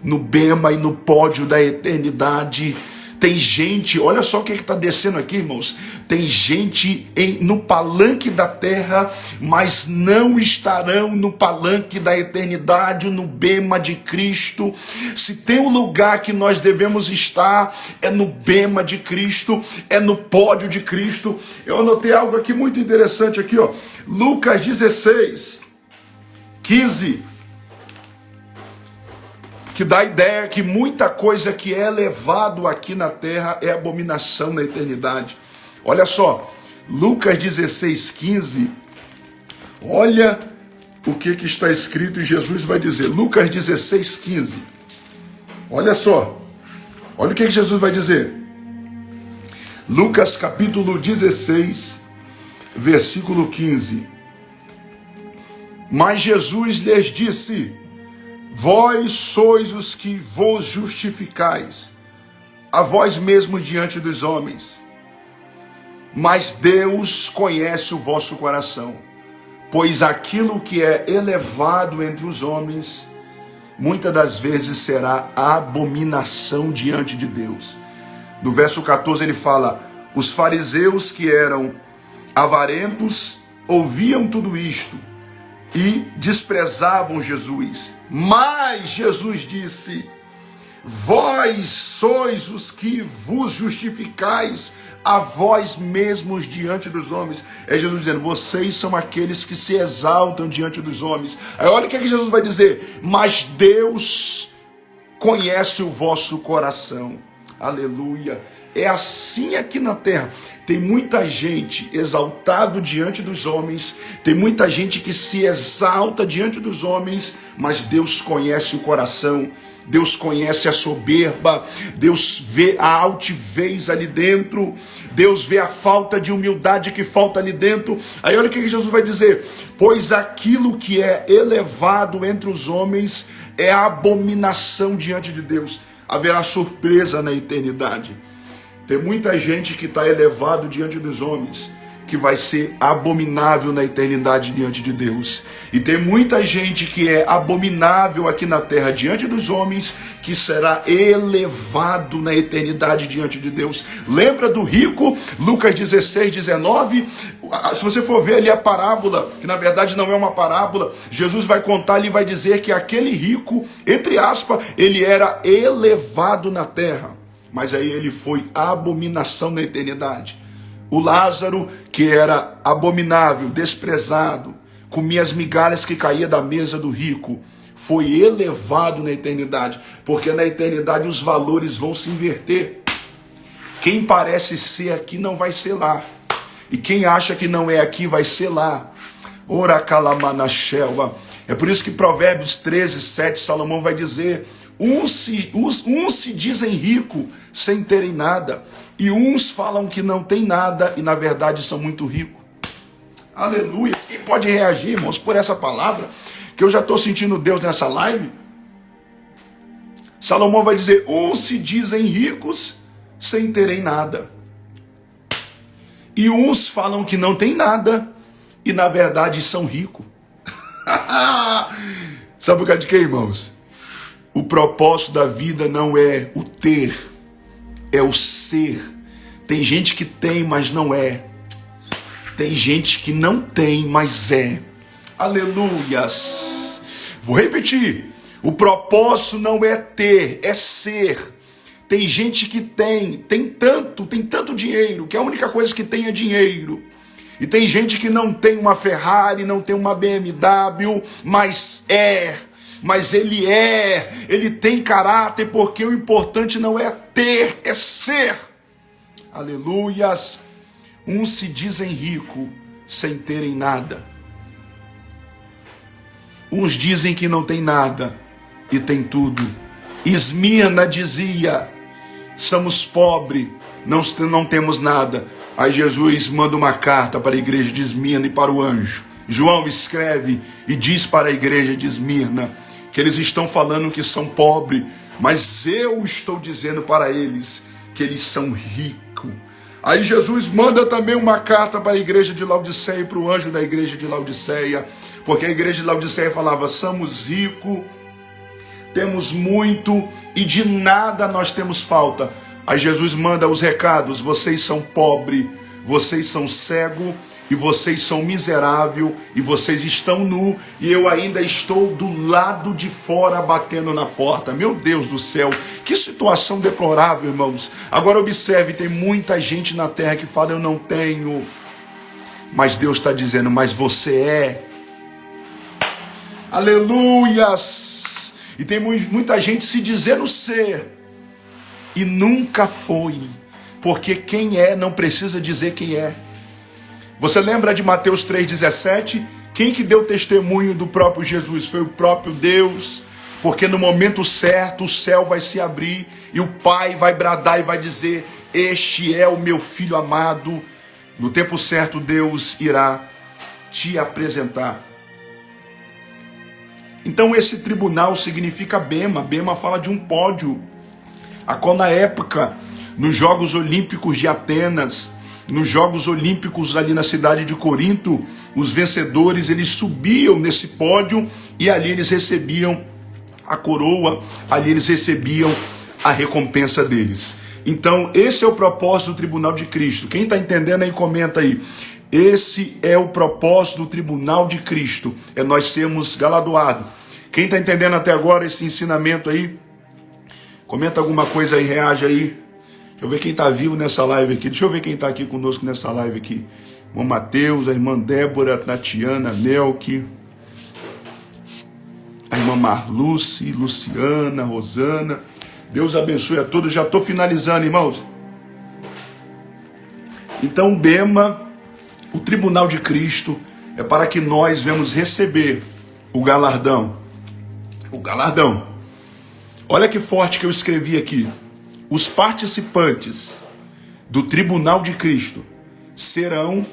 no bema e no pódio da eternidade. Tem gente, olha só o que está descendo aqui, irmãos. Tem gente no palanque da terra, mas não estarão no palanque da eternidade, no bema de Cristo. Se tem um lugar que nós devemos estar, é no bema de Cristo, é no pódio de Cristo. Eu anotei algo aqui muito interessante aqui, ó. Lucas 16, 15. Que dá a ideia que muita coisa que é elevado aqui na terra é abominação na eternidade. Olha só, Lucas 16, 15, olha o que está escrito e Jesus vai dizer. Lucas 16, 15, olha só, olha o que Jesus vai dizer. Lucas capítulo 16, versículo 15. Mas Jesus lhes disse: vós sois os que vos justificais, a vós mesmo diante dos homens. Mas Deus conhece o vosso coração, pois aquilo que é elevado entre os homens, muitas das vezes será abominação diante de Deus. No verso 14 ele fala: os fariseus que eram avarentos ouviam tudo isto e desprezavam Jesus. Mas Jesus disse: vós sois os que vos justificais a vós mesmos diante dos homens. É Jesus dizendo: vocês são aqueles que se exaltam diante dos homens. Aí olha o que Jesus vai dizer: mas Deus conhece o vosso coração. Aleluia. É assim aqui na terra. Tem muita gente exaltado diante dos homens, tem muita gente que se exalta diante dos homens, mas Deus conhece o coração, Deus conhece a soberba, Deus vê a altivez ali dentro, Deus vê a falta de humildade que falta ali dentro. Aí olha o que Jesus vai dizer: pois aquilo que é elevado entre os homens é abominação diante de Deus. Haverá surpresa na eternidade. Tem muita gente que está elevado diante dos homens, que vai ser abominável na eternidade diante de Deus. E tem muita gente que é abominável aqui na terra diante dos homens, que será elevado na eternidade diante de Deus. Lembra do rico? Lucas 16, 19. Se você for ver ali a parábola, que na verdade não é uma parábola, Jesus vai contar ali e vai dizer que aquele rico, entre aspas, ele era elevado na terra, mas aí ele foi abominação na eternidade. O Lázaro, que era abominável, desprezado, comia as migalhas que caía da mesa do rico, foi elevado na eternidade, porque na eternidade os valores vão se inverter. Quem parece ser aqui não vai ser lá, e quem acha que não é aqui vai ser lá. Ora calamanachelva. É por isso que Provérbios 13, 7, Salomão vai dizer: uns se dizem rico sem terem nada, e uns falam que não tem nada e na verdade são muito ricos. Aleluia. Quem pode reagir, irmãos, por essa palavra, que eu já estou sentindo Deus nessa live? Salomão vai dizer: uns se dizem ricos sem terem nada, e uns falam que não tem nada e na verdade são ricos. Sabe por causa de quê, irmãos? O propósito da vida não é o ter, é o ser. Tem gente que tem, mas não é. Tem gente que não tem, mas é. Aleluias. Vou repetir. O propósito não é ter, é ser. Tem gente que tem tanto dinheiro, que a única coisa que tem é dinheiro. E tem gente que não tem uma Ferrari, não tem uma BMW, mas ele tem caráter, porque o importante não é ter, é ser. Aleluias. Uns se dizem ricos sem terem nada. Uns dizem que não tem nada e tem tudo. Esmirna dizia: somos pobres, não temos nada. Aí Jesus manda uma carta para a igreja de Esmirna e para o anjo. João escreve e diz para a igreja de Esmirna que eles estão falando que são pobres, mas eu estou dizendo para eles que eles são ricos. Aí Jesus manda também uma carta para a igreja de Laodiceia e para o anjo da igreja de Laodiceia, porque a igreja de Laodiceia falava: somos ricos, temos muito e de nada nós temos falta. Aí Jesus manda os recados: vocês são pobres, vocês são cegos, e vocês são miseráveis, e vocês estão nu, e eu ainda estou do lado de fora batendo na porta. Meu Deus do céu, que situação deplorável, irmãos. Agora observe, tem muita gente na terra que fala: eu não tenho. Mas Deus está dizendo: mas você é. Aleluias! E tem muita gente se dizendo ser, e nunca foi, porque quem é não precisa dizer quem é. Você lembra de Mateus 3,17? Quem que deu testemunho do próprio Jesus? Foi o próprio Deus, porque no momento certo o céu vai se abrir e o Pai vai bradar e vai dizer: este é o meu Filho amado. No tempo certo Deus irá te apresentar. Então esse tribunal significa bema. Bema fala de um pódio, a qual na época, nos Jogos Olímpicos de Atenas, nos Jogos Olímpicos ali na cidade de Corinto, os vencedores, eles subiam nesse pódio e ali eles recebiam a coroa, ali eles recebiam a recompensa deles. Então esse é o propósito do tribunal de Cristo. Quem está entendendo aí, comenta aí. Esse é o propósito do tribunal de Cristo, é nós sermos galardoados. Quem está entendendo até agora esse ensinamento aí, comenta alguma coisa aí, reage aí. Deixa eu ver quem está vivo nessa live aqui. Deixa eu ver quem está aqui conosco nessa live aqui. O irmão Mateus, a irmã Débora, Tatiana, Melk, a irmã Marluce, Luciana, Rosana. Deus abençoe a todos. Já estou finalizando, irmãos. Então, Bema, o tribunal de Cristo, é para que nós venhamos receber o galardão. O galardão. Olha que forte que eu escrevi aqui. Os participantes do tribunal de Cristo serão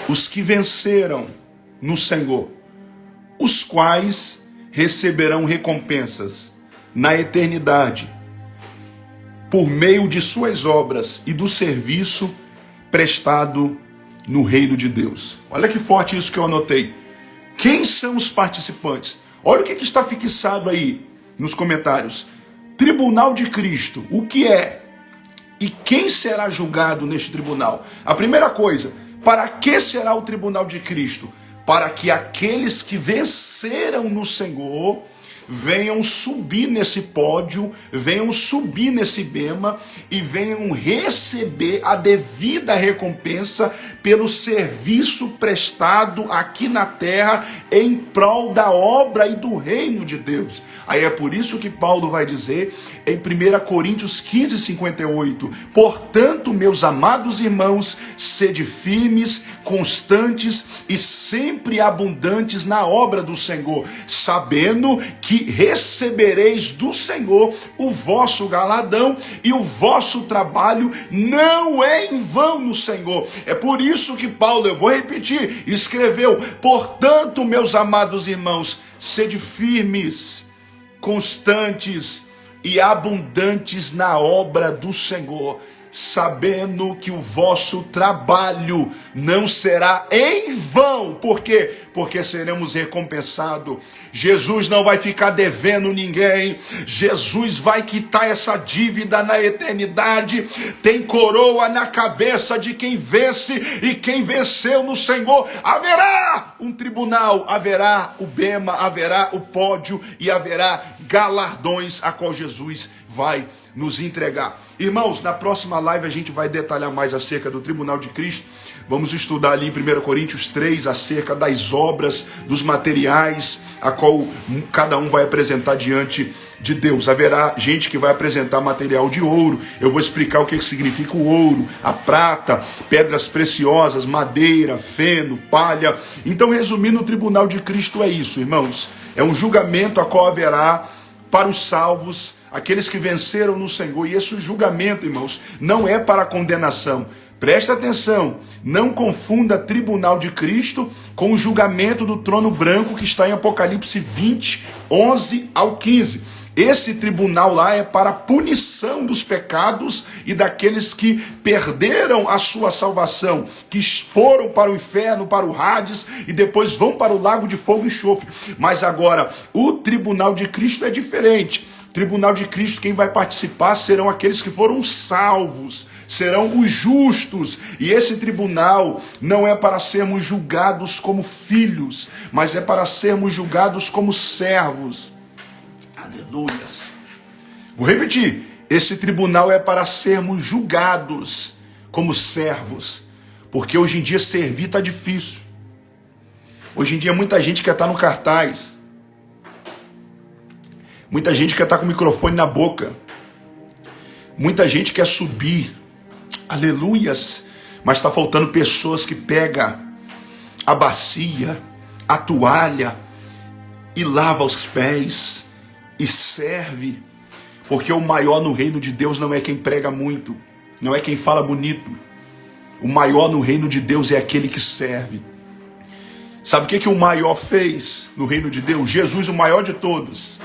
os que venceram no Senhor, os quais receberão recompensas na eternidade, por meio de suas obras e do serviço prestado no reino de Deus. Olha que forte isso que eu anotei. Quem são os participantes? Olha o que está fixado aí nos comentários. Tribunal de Cristo, o que é? E quem será julgado neste tribunal? A primeira coisa, para que será o tribunal de Cristo? Para que aqueles que venceram no Senhor venham subir nesse pódio, venham subir nesse bema e venham receber a devida recompensa pelo serviço prestado aqui na terra em prol da obra e do reino de Deus. Aí é por isso que Paulo vai dizer em 1 Coríntios 15:58, portanto, meus amados irmãos, sede firmes, constantes e sempre abundantes na obra do Senhor, sabendo que recebereis do Senhor o vosso galardão e o vosso trabalho não é em vão no Senhor. É por isso que Paulo, eu vou repetir, escreveu, portanto, meus amados irmãos, sede firmes, constantes e abundantes na obra do Senhor, sabendo que o vosso trabalho não será em vão. Por quê? Porque seremos recompensados. Jesus não vai ficar devendo ninguém. Jesus vai quitar essa dívida na eternidade. Tem coroa na cabeça de quem vence, e quem venceu no Senhor. Haverá um tribunal, haverá o bema, haverá o pódio e haverá galardões a qual Jesus vai nos entregar. Irmãos, na próxima live a gente vai detalhar mais acerca do tribunal de Cristo. Vamos estudar ali em 1 Coríntios 3 acerca das obras, dos materiais, a qual cada um vai apresentar diante de Deus. Haverá gente que vai apresentar material de ouro. Eu vou explicar o que significa o ouro, a prata, pedras preciosas, madeira, feno, palha. Então, resumindo, o tribunal de Cristo é isso, irmãos. É um julgamento a qual haverá para os salvos aqueles que venceram no Senhor. E esse julgamento, irmãos, não é para condenação. Presta atenção, não confunda tribunal de Cristo com o julgamento do trono branco que está em Apocalipse 20, 11 ao 15. Esse tribunal lá é para a punição dos pecados e daqueles que perderam a sua salvação, que foram para o inferno, para o Hades e depois vão para o lago de fogo e enxofre. Mas agora, o tribunal de Cristo é diferente. O tribunal de Cristo, quem vai participar serão aqueles que foram salvos, serão os justos. E esse tribunal não é para sermos julgados como filhos, mas é para sermos julgados como servos. Aleluias. Vou repetir. Esse tribunal é para sermos julgados como servos. Porque hoje em dia servir está difícil. Hoje em dia muita gente quer estar no cartaz. Muita gente quer estar com o microfone na boca. Muita gente quer subir. Aleluias. Mas está faltando pessoas que pegam a bacia, a toalha e lava os pés e serve. Porque o maior no reino de Deus não é quem prega muito, não é quem fala bonito. O maior no reino de Deus é aquele que serve. Sabe o que o maior fez no reino de Deus? Jesus, o maior de todos.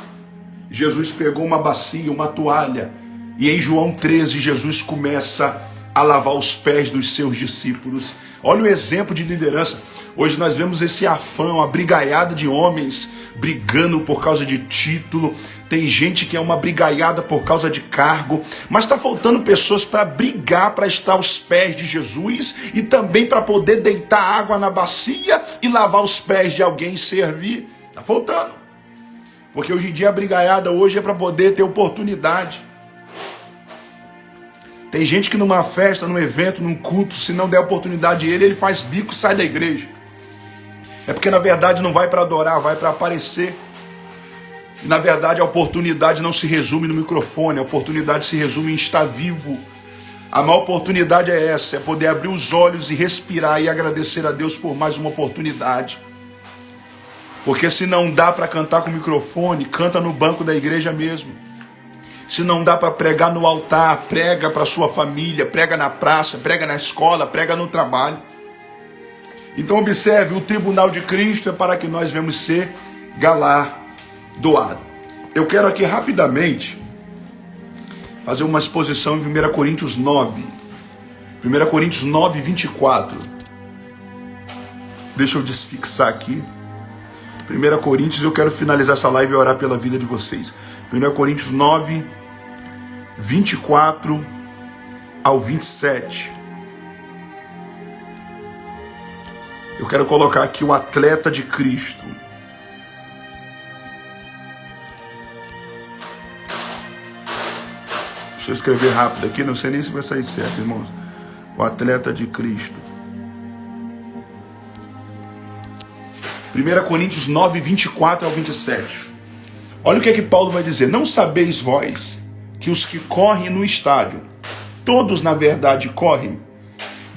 Jesus pegou uma bacia, uma toalha, e em João 13 Jesus começa a lavar os pés dos seus discípulos. Olha o exemplo de liderança. Hoje nós vemos esse afã, uma brigaiada de homens brigando por causa de título. Tem gente que é uma brigaiada por causa de cargo. Mas está faltando pessoas para brigar, para estar aos pés de Jesus e também para poder deitar água na bacia e lavar os pés de alguém e servir. Está faltando. Porque hoje em dia a brigaiada hoje é para poder ter oportunidade. Tem gente que numa festa, num evento, num culto, se não der oportunidade a ele faz bico e sai da igreja. É porque na verdade não vai para adorar, vai para aparecer. E na verdade a oportunidade não se resume no microfone, a oportunidade se resume em estar vivo. A maior oportunidade é essa, é poder abrir os olhos e respirar e agradecer a Deus por mais uma oportunidade. Porque se não dá para cantar com o microfone, canta no banco da igreja mesmo. Se não dá para pregar no altar, prega para sua família, prega na praça, prega na escola, prega no trabalho. Então observe, o tribunal de Cristo é para que nós venhamos ser galardoados. Eu quero aqui rapidamente fazer uma exposição em 1 Coríntios 9. 1 Coríntios 9, 24. Deixa eu desfixar aqui. 1 Coríntios, eu quero finalizar essa live e orar pela vida de vocês. 1 Coríntios 9, 24 ao 27. Eu quero colocar aqui o atleta de Cristo. Deixa eu escrever rápido aqui, não sei nem se vai sair certo, irmãos. O atleta de Cristo. 1 Coríntios 9, 24 ao 27. Olha o que Paulo vai dizer. Não sabeis vós que os que correm no estádio, todos na verdade correm,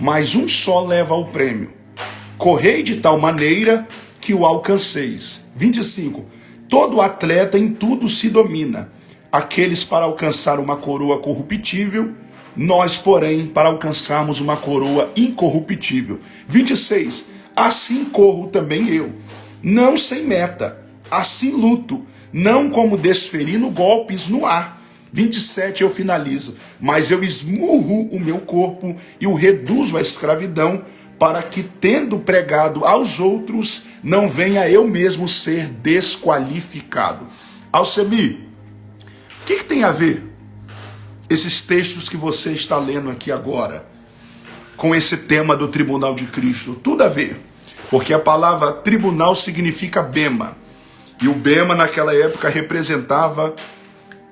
mas um só leva o prêmio. Correi de tal maneira que o alcanceis. 25. Todo atleta em tudo se domina. Aqueles para alcançar uma coroa corruptível, nós, porém, para alcançarmos uma coroa incorruptível. 26. Assim corro também eu, não sem meta, assim luto, não como desferindo golpes no ar. 27 eu finalizo, mas eu esmurro o meu corpo e o reduzo à escravidão, para que, tendo pregado aos outros, não venha eu mesmo ser desqualificado. Alcemir, o que tem a ver esses textos que você está lendo aqui agora com esse tema do tribunal de Cristo? Tudo a ver, porque a palavra tribunal significa bema, e o bema naquela época representava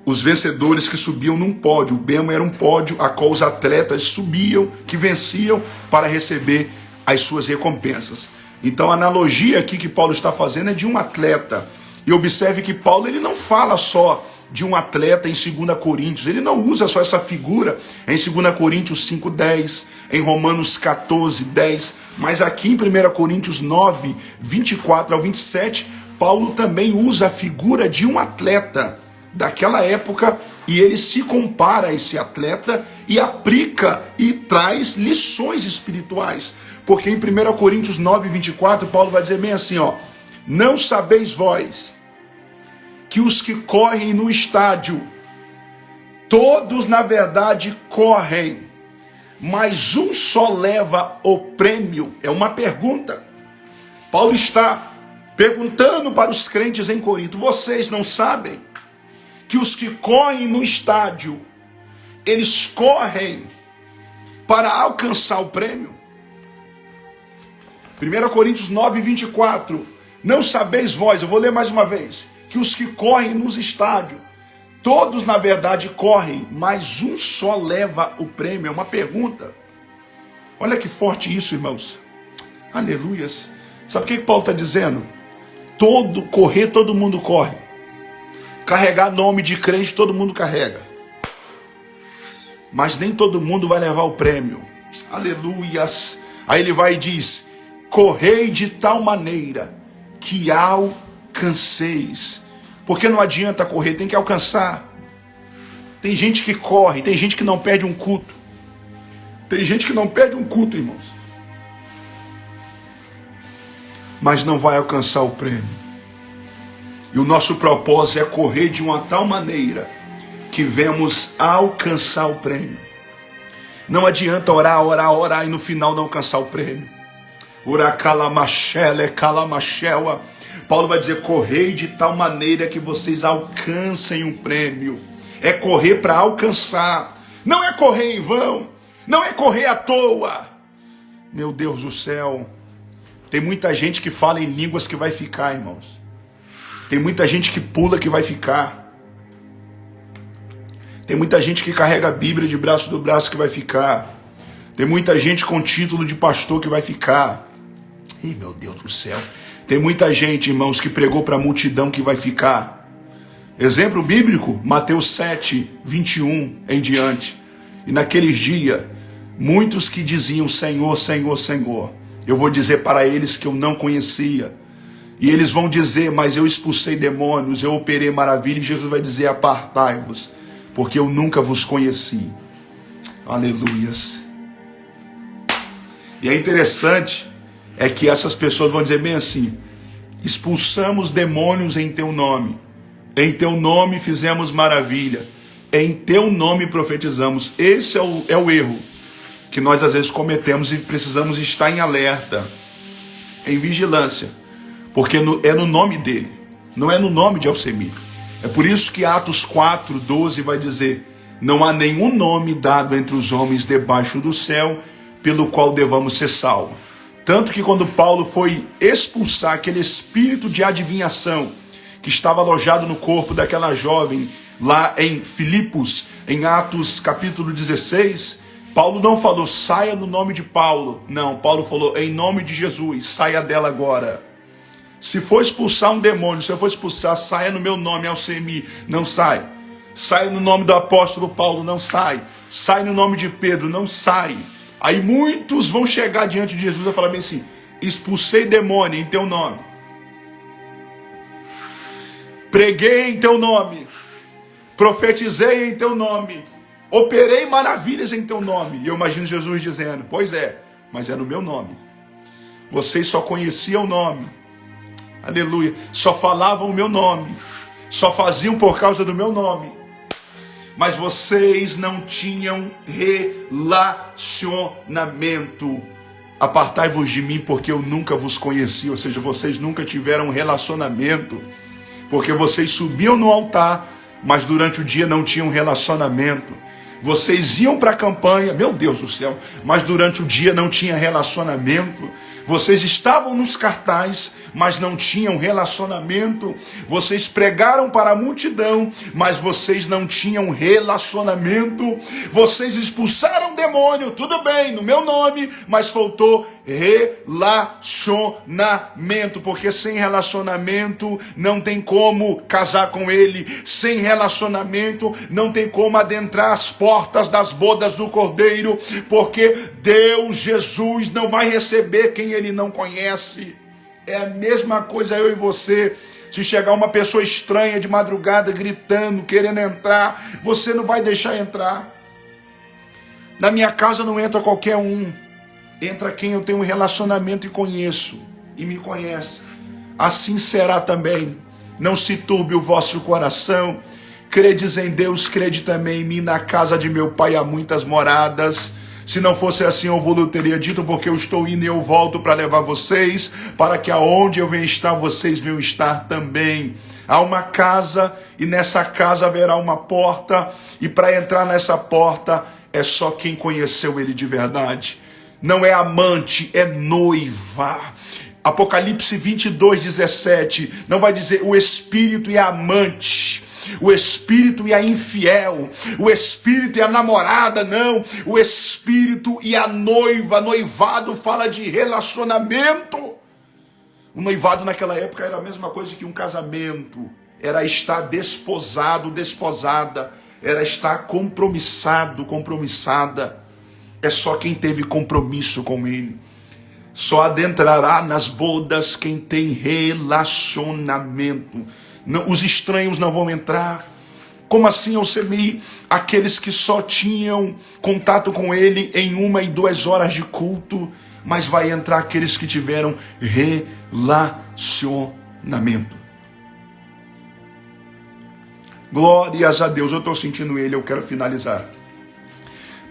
os vencedores que subiam num pódio. O bema era um pódio a qual os atletas subiam, que venciam, para receber as suas recompensas. Então a analogia aqui que Paulo está fazendo é de um atleta. E observe que Paulo ele não fala só de um atleta em 2 Coríntios, ele não usa só essa figura em 2 Coríntios 5:10, em Romanos 14:10, mas aqui em 1 Coríntios 9, 24 ao 27, Paulo também usa a figura de um atleta daquela época E ele se compara a esse atleta e aplica e traz lições espirituais. Porque em 1 Coríntios 9, 24, Paulo vai dizer bem assim, ó: não sabeis vós que os que correm no estádio, todos na verdade correm, mas um só leva o prêmio? É uma pergunta. Paulo está perguntando para os crentes em Corinto: vocês não sabem que os que correm no estádio, eles correm para alcançar o prêmio? 1 Coríntios 9, 24. Não sabeis vós, eu vou ler mais uma vez, que os que correm nos estádios, todos na verdade correm, mas um só leva o prêmio? É uma pergunta. Olha que forte isso, irmãos. Aleluias. Sabe o que Paulo está dizendo? Correr, todo mundo corre. Carregar nome de crente, todo mundo carrega. Mas nem todo mundo vai levar o prêmio. Aleluias. Aí ele vai e diz: correi de tal maneira que alcanceis. Porque não adianta correr, tem que alcançar. Tem gente que corre, tem gente que não perde um culto. Tem gente que não perde um culto, irmãos, mas não vai alcançar o prêmio. E o nosso propósito é correr de uma tal maneira que vemos alcançar o prêmio. Não adianta orar e no final não alcançar o prêmio. Paulo vai dizer: correi de tal maneira que vocês alcancem um prêmio. É correr para alcançar. Não é correr em vão. Não é correr à toa. Meu Deus do céu. Tem muita gente que fala em línguas que vai ficar, irmãos. Tem muita gente que pula que vai ficar. Tem muita gente que carrega a Bíblia de braço do braço que vai ficar. Tem muita gente com título de pastor que vai ficar. Ih, meu Deus do céu. Tem muita gente, irmãos, que pregou para a multidão que vai ficar. Exemplo bíblico, Mateus 7, 21 em diante. E naqueles dias, muitos que diziam: Senhor, Senhor, Senhor, eu vou dizer para eles que eu não conhecia. E eles vão dizer: mas eu expulsei demônios, eu operei maravilha. E Jesus vai dizer: apartai-vos, porque eu nunca vos conheci. Aleluias. E é interessante, é que essas pessoas vão dizer bem assim: expulsamos demônios em teu nome. Em teu nome fizemos maravilha. Em teu nome profetizamos. Esse é o erro que nós às vezes cometemos e precisamos estar em alerta, em vigilância, porque é no nome dele, não é no nome de Alcemir. É por isso que Atos 4, 12 vai dizer: não há nenhum nome dado entre os homens debaixo do céu pelo qual devamos ser salvos. Tanto que quando Paulo foi expulsar aquele espírito de adivinhação que estava alojado no corpo daquela jovem lá em Filipos, em Atos capítulo 16, Paulo não falou: saia no nome de Paulo. Não, Paulo falou: em nome de Jesus, saia dela agora. Se for expulsar um demônio, se eu for expulsar, saia no meu nome, Alcemir. Não sai. Sai no nome do apóstolo Paulo, não sai. Sai no nome de Pedro, não sai. Aí muitos vão chegar diante de Jesus e falar bem assim: expulsei demônio em teu nome, preguei em teu nome, profetizei em teu nome, operei maravilhas em teu nome. E eu imagino Jesus dizendo: pois é, mas é no meu nome. Vocês só conheciam o nome, aleluia, só falavam o meu nome, só faziam por causa do meu nome, mas vocês não tinham relacionamento. Apartai-vos de mim, porque eu nunca vos conheci. Ou seja, vocês nunca tiveram relacionamento, porque vocês subiam no altar, mas durante o dia não tinham relacionamento. Vocês iam para a campanha, meu Deus do céu, mas durante o dia não tinha relacionamento. Vocês estavam nos cartazes, mas não tinham relacionamento. Vocês pregaram para a multidão, mas vocês não tinham relacionamento. Vocês expulsaram demônio, tudo bem, no meu nome, mas faltou relacionamento, porque sem relacionamento não tem como casar com ele. Sem relacionamento não tem como adentrar as portas das bodas do Cordeiro, porque Deus, Jesus, não vai receber quem ele não conhece. É a mesma coisa eu e você. Se chegar uma pessoa estranha de madrugada gritando, querendo entrar, você não vai deixar entrar. Na minha casa não entra qualquer um. Entra quem eu tenho um relacionamento e conheço. E me conhece. Assim será também. Não se turbe o vosso coração. Credes em Deus, crede também em mim. Na casa de meu pai há muitas moradas. Se não fosse assim, eu vou teria dito, porque eu estou indo e eu volto para levar vocês, para que aonde eu venho estar, vocês venham estar também. Há uma casa, e nessa casa haverá uma porta, e para entrar nessa porta, é só quem conheceu ele de verdade. Não é amante, é noiva. Apocalipse 22:17, não vai dizer o espírito e a amante, o espírito e a infiel, o espírito e a namorada, não, o espírito e a noiva. Noivado fala de relacionamento. O noivado naquela época era a mesma coisa que um casamento, era estar desposado, desposada, era estar compromissado, compromissada. É só quem teve compromisso com ele. Só adentrará nas bodas quem tem relacionamento. Não, os estranhos não vão entrar. Como assim, Alcemir? Aqueles que só tinham contato com ele em 1 e 2 horas de culto. Mas vai entrar aqueles que tiveram relacionamento. Glórias a Deus. Eu estou sentindo ele, eu quero finalizar.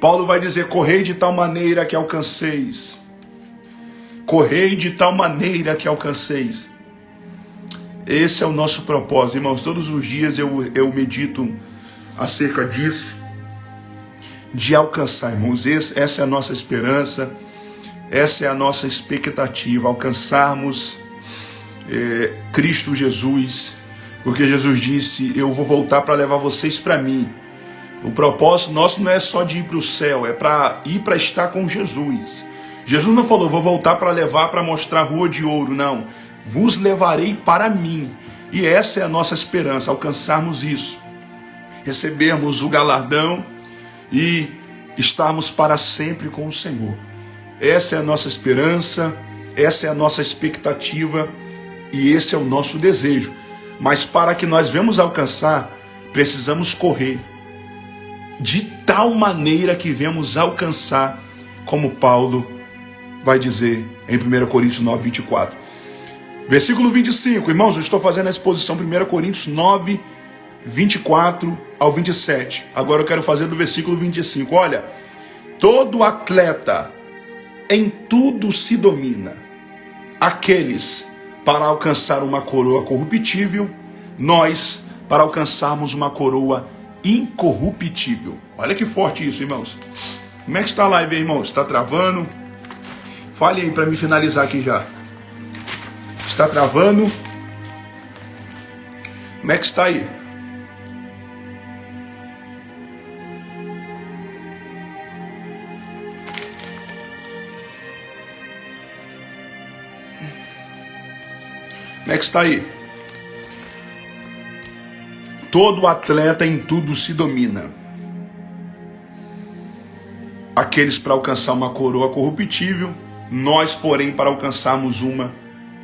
Paulo vai dizer: correi de tal maneira que alcanceis. Correi de tal maneira que alcanceis. Esse é o nosso propósito, irmãos. Todos os dias eu medito acerca disso, de alcançar, irmãos. Essa é a nossa esperança, essa é a nossa expectativa, alcançarmos Cristo Jesus, porque Jesus disse: eu vou voltar para levar vocês para mim. O propósito nosso não é só de ir para o céu, é para ir para estar com Jesus. Jesus não falou: vou voltar para levar, para mostrar a rua de ouro, não. Vos levarei para mim. E essa é a nossa esperança, alcançarmos isso. Recebermos o galardão e estarmos para sempre com o Senhor. Essa é a nossa esperança, essa é a nossa expectativa e esse é o nosso desejo. Mas para que nós venhamos alcançar, precisamos correr. De tal maneira que venhamos alcançar, como Paulo vai dizer em 1 Coríntios 9:24. Versículo 25, irmãos, eu estou fazendo a exposição 1 Coríntios 9, 24 ao 27. Agora eu quero fazer do versículo 25. Olha, todo atleta em tudo se domina. Aqueles para alcançar uma coroa corruptível, nós para alcançarmos uma coroa incorruptível. Olha que forte isso, irmãos. Como é que está a live, irmãos? Está travando? Fale aí para me finalizar aqui já. Está travando? Como é que está aí? Como é que está aí? Todo atleta em tudo se domina. Aqueles para alcançar uma coroa corruptível, nós, porém, para alcançarmos uma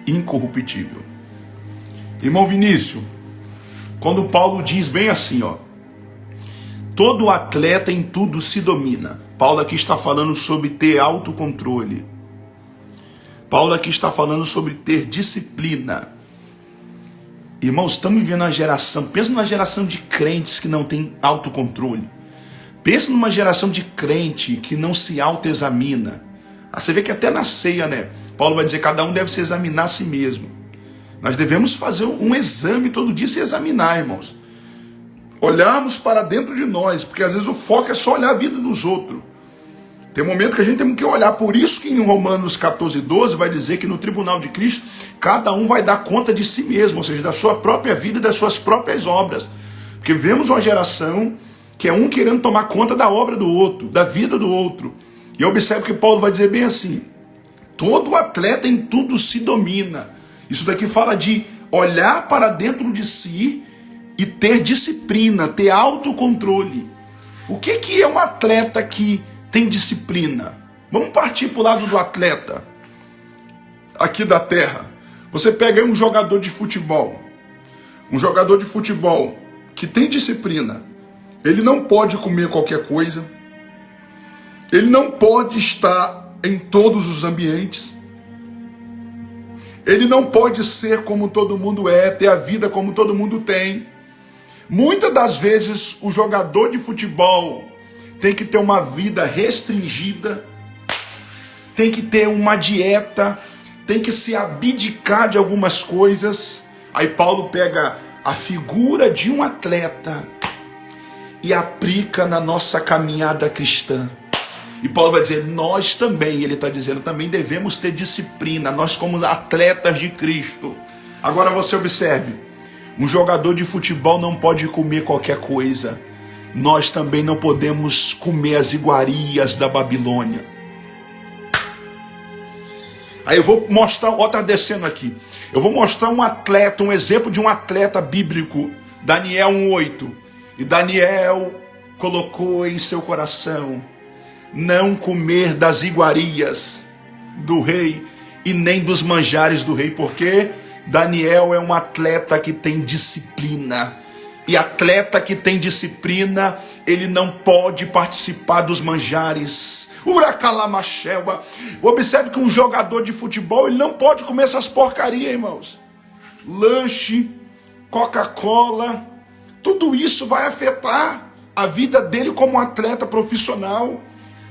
incorruptível. Irmão Vinícius, quando Paulo diz bem assim, ó, todo atleta em tudo se domina. Paulo aqui está falando sobre ter autocontrole. Paulo aqui está falando sobre ter disciplina. Irmãos, estamos vivendo uma geração, pensa numa geração de crentes que não tem autocontrole. Pensa numa geração de crente que não se autoexamina. Você vê que até na ceia, né? Paulo vai dizer: cada um deve se examinar a si mesmo. Nós devemos fazer um exame todo dia, se examinar, irmãos. Olharmos para dentro de nós, porque às vezes o foco é só olhar a vida dos outros. Tem um momento que a gente tem que olhar. Por isso que em Romanos 14:12 vai dizer que no tribunal de Cristo, cada um vai dar conta de si mesmo, ou seja, da sua própria vida e das suas próprias obras. Porque vemos uma geração que é um querendo tomar conta da obra do outro, da vida do outro. E observe que Paulo vai dizer bem assim: todo atleta em tudo se domina. Isso daqui fala de olhar para dentro de si e ter disciplina, ter autocontrole. O que é um atleta que tem disciplina? Vamos partir para o lado do atleta aqui da terra. Você pega aí um jogador de futebol que tem disciplina. Ele não pode comer qualquer coisa. Ele não pode estar em todos os ambientes. Ele não pode ser como todo mundo é, ter a vida como todo mundo tem. Muitas das vezes o jogador de futebol tem que ter uma vida restringida, tem que ter uma dieta, tem que se abdicar de algumas coisas. Aí Paulo pega a figura de um atleta e aplica na nossa caminhada cristã. E Paulo vai dizer, nós também, ele está dizendo, também devemos ter disciplina, nós como atletas de Cristo. Agora você observe, um jogador de futebol não pode comer qualquer coisa. Nós também não podemos comer as iguarias da Babilônia. Aí eu vou mostrar, ó, tá descendo aqui. Eu vou mostrar um atleta, um exemplo de um atleta bíblico, Daniel 1:8. E Daniel colocou em seu coração não comer das iguarias do rei e nem dos manjares do rei, porque Daniel é um atleta que tem disciplina. E atleta que tem disciplina, ele não pode participar dos manjares. Uracalamashelba. Observe que um jogador de futebol, ele não pode comer essas porcarias, irmãos. Lanche, Coca-Cola, tudo isso vai afetar a vida dele como atleta profissional.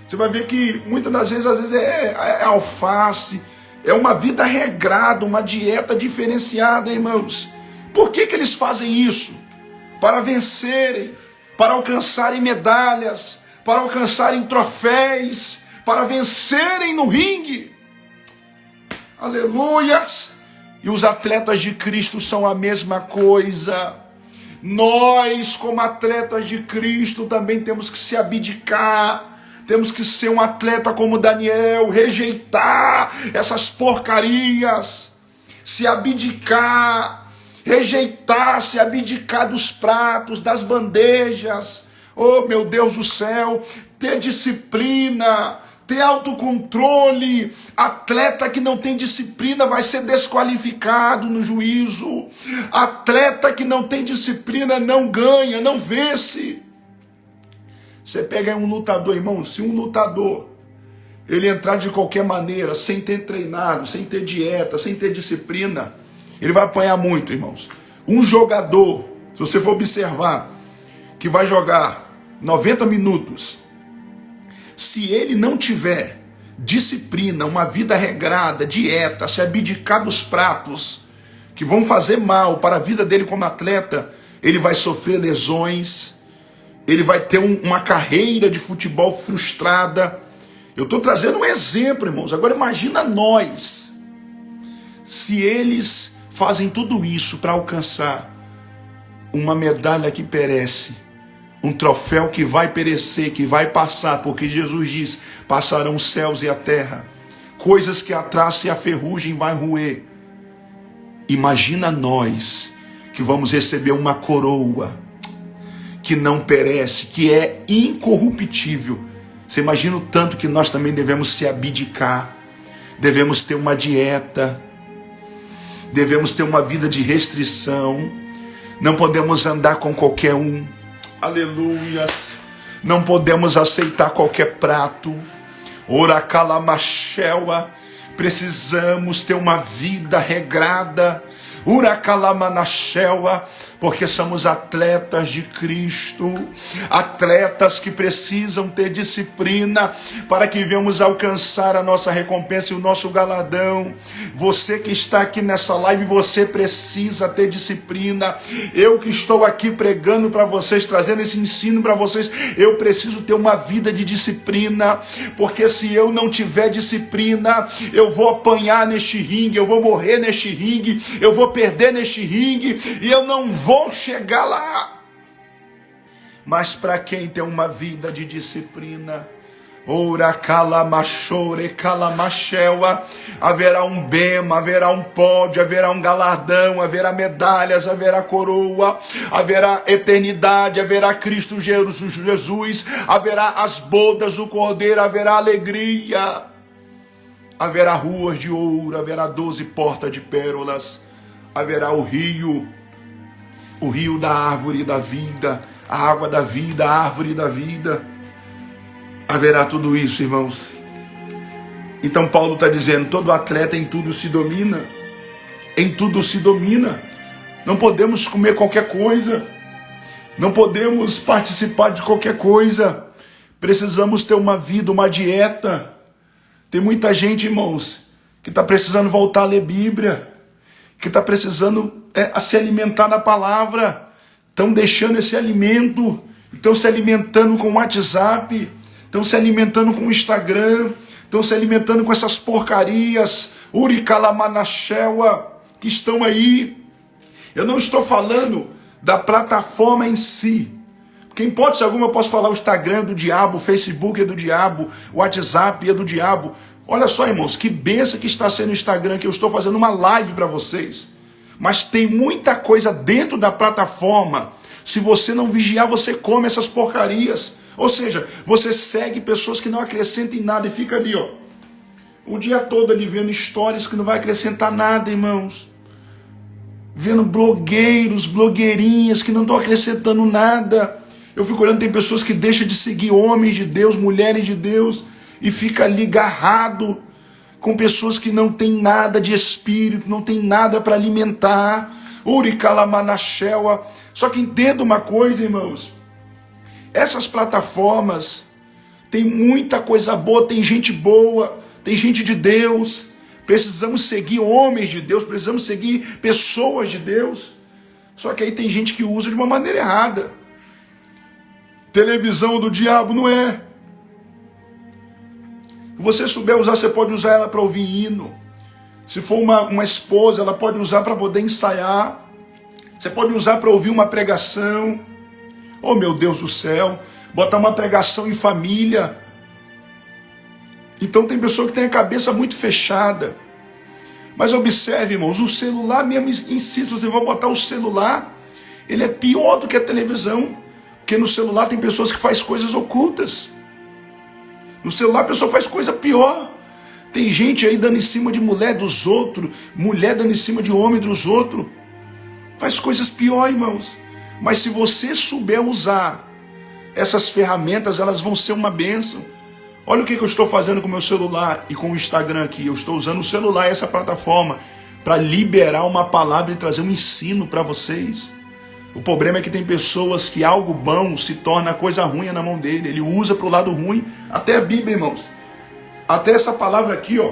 Você vai ver que muitas das vezes, às vezes é alface, é uma vida regrada, uma dieta diferenciada, irmãos. Por que eles fazem isso? Para vencerem, para alcançarem medalhas, para alcançarem troféus, para vencerem no ringue. Aleluias! E os atletas de Cristo são a mesma coisa. Nós, como atletas de Cristo, também temos que se abdicar. Temos que ser um atleta como Daniel, rejeitar essas porcarias, se abdicar, rejeitar, se abdicar dos pratos, das bandejas. Oh, meu Deus do céu, ter disciplina, ter autocontrole. Atleta que não tem disciplina vai ser desqualificado no juízo. Atleta que não tem disciplina não ganha, não vence. Você pega um lutador, irmão, se um lutador, ele entrar de qualquer maneira, sem ter treinado, sem ter dieta, sem ter disciplina, ele vai apanhar muito, irmãos. Um jogador, se você for observar, que vai jogar 90 minutos, se ele não tiver disciplina, uma vida regrada, dieta, se abdicar dos pratos que vão fazer mal para a vida dele como atleta, ele vai sofrer lesões, ele vai ter uma carreira de futebol frustrada. Eu estou trazendo um exemplo, irmãos. Agora imagina nós, se eles fazem tudo isso para alcançar uma medalha que perece, um troféu que vai perecer, que vai passar, porque Jesus diz, passarão os céus e a terra, coisas que a traça e a ferrugem vai roer. Imagina nós, que vamos receber uma coroa, que não perece, que é incorruptível. Você imagina o tanto que nós também devemos se abdicar, devemos ter uma dieta, devemos ter uma vida de restrição, não podemos andar com qualquer um, aleluia, não podemos aceitar qualquer prato, oracalamashelba, precisamos ter uma vida regrada, uracalamanashelba, porque somos atletas de Cristo, atletas que precisam ter disciplina para que venhamos alcançar a nossa recompensa e o nosso galardão. Você que está aqui nessa live, você precisa ter disciplina. Eu que estou aqui pregando para vocês, trazendo esse ensino para vocês, eu preciso ter uma vida de disciplina, porque se eu não tiver disciplina, eu vou apanhar neste ringue, eu vou morrer neste ringue, eu vou perder neste ringue, e eu não vou chegar lá. Mas para quem tem uma vida de disciplina, ora calamachore calamachelva, haverá um bema, haverá um pódio, haverá um galardão, haverá medalhas, haverá coroa, haverá eternidade, haverá Cristo Jesus, haverá as bodas do Cordeiro, haverá alegria. haverá ruas de ouro, haverá 12 portas de pérolas, haverá o rio da árvore da vida, a água da vida, a árvore da vida. Haverá tudo isso, irmãos. Então Paulo está dizendo, todo atleta em tudo se domina. Em tudo se domina. Não podemos comer qualquer coisa. Não podemos participar de qualquer coisa. Precisamos ter uma vida, uma dieta. Tem muita gente, irmãos, que está precisando voltar a ler Bíblia, que está precisando a se alimentar da palavra. Estão deixando esse alimento, estão se alimentando com o WhatsApp, estão se alimentando com o Instagram, estão se alimentando com essas porcarias, Uricalamanachela, que estão aí. Eu não estou falando da plataforma em si, porque em hipótese alguma eu posso falar o Instagram é do diabo, o Facebook é do diabo, o WhatsApp é do diabo. Olha só, irmãos, que bênção que está sendo o Instagram, que eu estou fazendo uma live para vocês. Mas tem muita coisa dentro da plataforma. Se você não vigiar, você come essas porcarias. Ou seja, você segue pessoas que não acrescentam em nada e fica ali, ó, o dia todo ali vendo stories que não vai acrescentar nada, irmãos. Vendo blogueiros, blogueirinhas que não estão acrescentando nada. Eu fico olhando, tem pessoas que deixam de seguir homens de Deus, mulheres de Deus, e fica ali agarrado com pessoas que não tem nada de espírito, não tem nada para alimentar. Uricalamanachela. Só que entenda uma coisa, irmãos. Essas plataformas tem muita coisa boa, tem gente boa, tem gente de Deus. Precisamos seguir homens de Deus, precisamos seguir pessoas de Deus. Só que aí tem gente que usa de uma maneira errada. Televisão do diabo, não é? Se você souber usar, você pode usar ela para ouvir hino. Se for uma esposa, ela pode usar para poder ensaiar. Você pode usar para ouvir uma pregação. Oh, meu Deus do céu. Botar uma pregação em família. Então tem pessoa que tem a cabeça muito fechada. Mas observe, irmãos, o celular mesmo em si, se você for botar o celular, ele é pior do que a televisão. Porque no celular tem pessoas que fazem coisas ocultas. No celular a pessoa faz coisa pior. Tem gente aí dando em cima de mulher dos outros, mulher dando em cima de homem dos outros. Faz coisas pior, irmãos. Mas se você souber usar essas ferramentas, elas vão ser uma bênção. Olha o que eu estou fazendo com o meu celular e com o Instagram aqui. Eu estou usando o celular e essa plataforma para liberar uma palavra e trazer um ensino para vocês. O problema é que tem pessoas que algo bom se torna coisa ruim na mão dele. Ele usa para o lado ruim. Até a Bíblia, irmãos. Até essa palavra aqui, ó.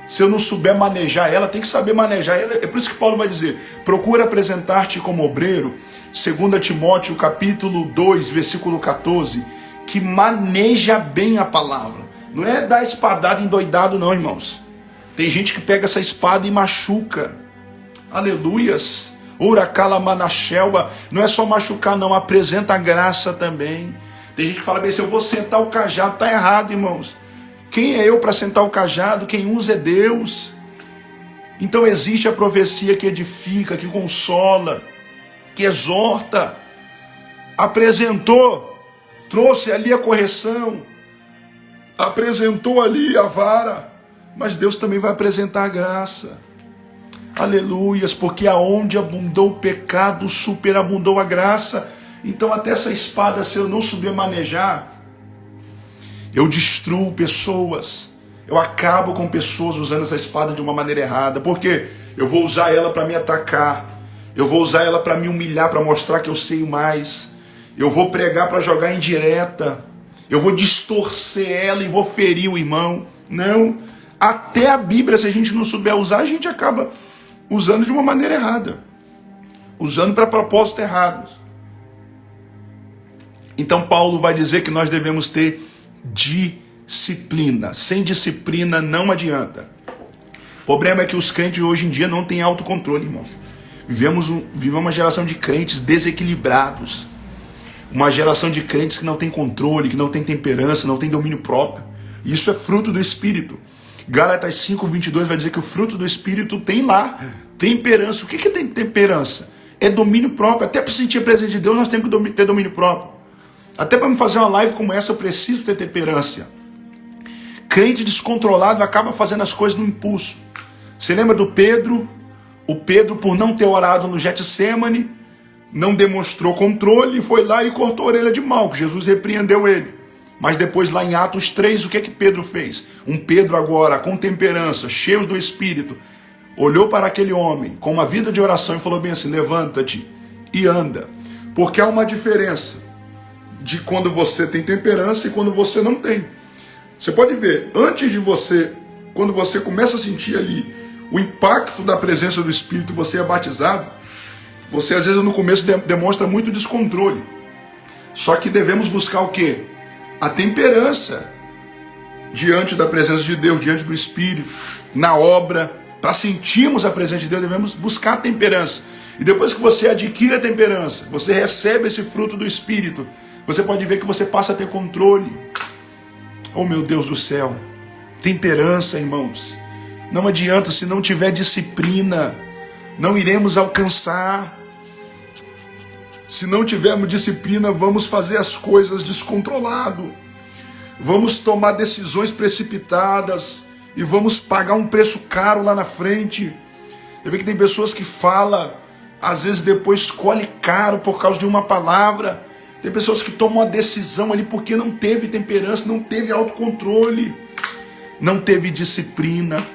Se eu não souber manejar ela, tem que saber manejar ela. É por isso que Paulo vai dizer: procura apresentar-te como obreiro, 2 Timóteo capítulo 2, versículo 14, que maneja bem a palavra. Não é dar espadada endoidado não, irmãos. Tem gente que pega essa espada e machuca. Aleluias. Uracalamanachela. Não é só machucar não, apresenta a graça também. Tem gente que fala bem, se eu vou sentar o cajado, está errado, irmãos. Quem é eu para sentar o cajado? Quem usa é Deus. Então existe a profecia que edifica, que consola, que exorta. Apresentou, trouxe ali a correção, apresentou ali a vara, mas Deus também vai apresentar a graça. Aleluias, porque aonde abundou o pecado, superabundou a graça. Então até essa espada, se eu não souber manejar, eu destruo pessoas, eu acabo com pessoas usando essa espada de uma maneira errada, porque eu vou usar ela para me atacar, eu vou usar ela para me humilhar, para mostrar que eu sei mais, eu vou pregar para jogar indireta, eu vou distorcer ela e vou ferir o irmão. Não, até a Bíblia, se a gente não souber usar, a gente acaba usando de uma maneira errada, usando para propósitos errados. Então Paulo vai dizer que nós devemos ter disciplina. Sem disciplina não adianta. O problema é que os crentes hoje em dia não têm autocontrole, irmãos. Vivemos uma geração de crentes desequilibrados. Uma geração de crentes que não tem controle, que não tem temperança, não tem domínio próprio. E isso é fruto do Espírito. Gálatas 5:22 vai dizer que o fruto do Espírito tem lá temperança. O que é temperança? É domínio próprio. Até para sentir a presença de Deus nós temos que ter domínio próprio. Até para me fazer uma live como essa eu preciso ter temperança. crente descontrolado acaba fazendo as coisas no impulso. Você lembra do Pedro? O Pedro, por não ter orado no Getsemane, não demonstrou controle, foi lá e cortou a orelha de Malco. Jesus repreendeu ele. Mas depois lá em Atos 3, o que é que Pedro fez? Um Pedro agora, com temperança, cheio do Espírito, olhou para aquele homem com uma vida de oração e falou bem assim: levanta-te e anda. Porque há uma diferença de quando você tem temperança e quando você não tem. Você pode ver, antes de você, quando você começa a sentir ali o impacto da presença do Espírito, você é batizado, você às vezes no começo demonstra muito descontrole. Só que devemos buscar o quê? A temperança diante da presença de Deus, diante do Espírito, na obra. Para sentirmos a presença de Deus, devemos buscar a temperança. E depois que você adquire a temperança, você recebe esse fruto do Espírito, você pode ver que você passa a ter controle. Oh meu Deus do céu, temperança, irmãos. Não adianta, se não tiver disciplina, não iremos alcançar. Se não tivermos disciplina, vamos fazer as coisas descontrolado. Vamos tomar decisões precipitadas e vamos pagar um preço caro lá na frente. Eu vejo que tem pessoas que falam, às vezes depois escolhe caro por causa de uma palavra. Tem pessoas que tomam uma decisão ali porque não teve temperança, não teve autocontrole, não teve disciplina.